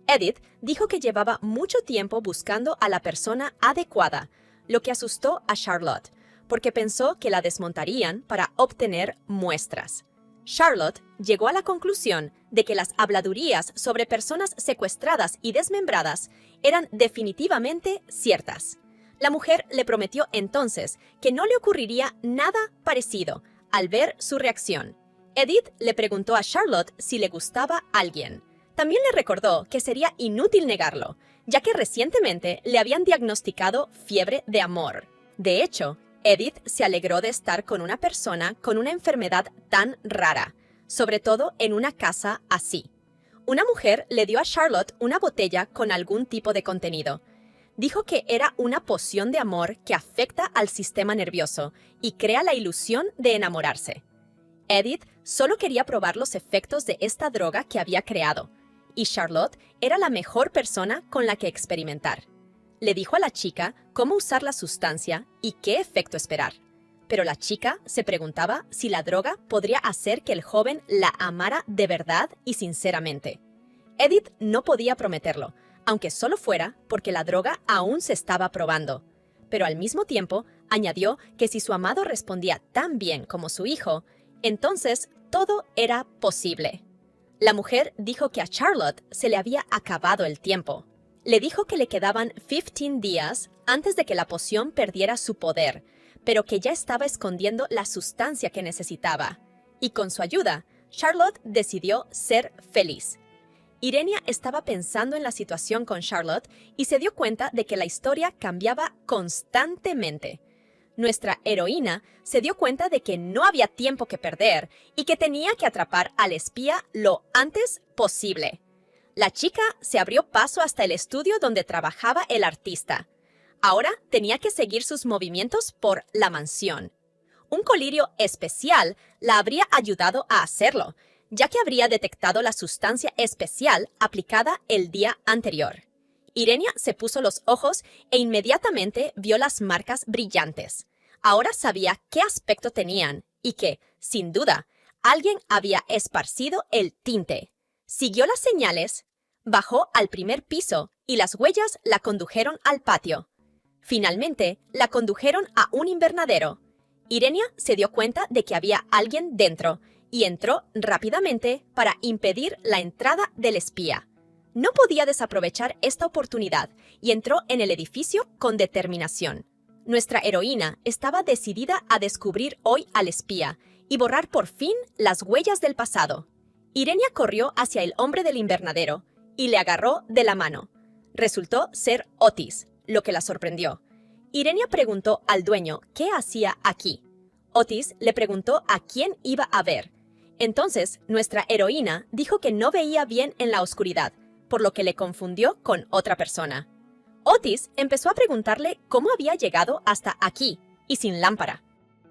Edith dijo que llevaba mucho tiempo buscando a la persona adecuada, lo que asustó a Charlotte, porque pensó que la desmontarían para obtener muestras. Charlotte llegó a la conclusión de que las habladurías sobre personas secuestradas y desmembradas eran definitivamente ciertas. La mujer le prometió entonces que no le ocurriría nada parecido al ver su reacción. Edith le preguntó a Charlotte si le gustaba alguien. También le recordó que sería inútil negarlo, ya que recientemente le habían diagnosticado fiebre de amor. De hecho, Edith se alegró de estar con una persona con una enfermedad tan rara, sobre todo en una casa así. Una mujer le dio a Charlotte una botella con algún tipo de contenido. Dijo que era una poción de amor que afecta al sistema nervioso y crea la ilusión de enamorarse. Edith solo quería probar los efectos de esta droga que había creado, y Charlotte era la mejor persona con la que experimentar. Le dijo a la chica cómo usar la sustancia y qué efecto esperar. Pero la chica se preguntaba si la droga podría hacer que el joven la amara de verdad y sinceramente. Edith no podía prometerlo, aunque solo fuera porque la droga aún se estaba probando. Pero al mismo tiempo, añadió que si su amado respondía tan bien como su hijo, entonces todo era posible. La mujer dijo que a Charlotte se le había acabado el tiempo. Le dijo que le quedaban 15 días antes de que la poción perdiera su poder, pero que ya estaba escondiendo la sustancia que necesitaba. Y con su ayuda, Charlotte decidió ser feliz. Irenia estaba pensando en la situación con Charlotte y se dio cuenta de que la historia cambiaba constantemente. Nuestra heroína se dio cuenta de que no había tiempo que perder y que tenía que atrapar al espía lo antes posible. La chica se abrió paso hasta el estudio donde trabajaba el artista. Ahora tenía que seguir sus movimientos por la mansión. Un colirio especial la habría ayudado a hacerlo, ya que habría detectado la sustancia especial aplicada el día anterior. Irenia se puso los ojos e inmediatamente vio las marcas brillantes. Ahora sabía qué aspecto tenían y que, sin duda, alguien había esparcido el tinte. Siguió las señales, bajó al primer piso y las huellas la condujeron al patio. Finalmente, la condujeron a un invernadero. Irenia se dio cuenta de que había alguien dentro y entró rápidamente para impedir la entrada del espía. No podía desaprovechar esta oportunidad y entró en el edificio con determinación. Nuestra heroína estaba decidida a descubrir hoy al espía y borrar por fin las huellas del pasado. Irenia corrió hacia el hombre del invernadero y le agarró de la mano. Resultó ser Otis, lo que la sorprendió. Irenia preguntó al dueño qué hacía aquí. Otis le preguntó a quién iba a ver. Entonces, nuestra heroína dijo que no veía bien en la oscuridad, por lo que le confundió con otra persona. Otis empezó a preguntarle cómo había llegado hasta aquí y sin lámpara.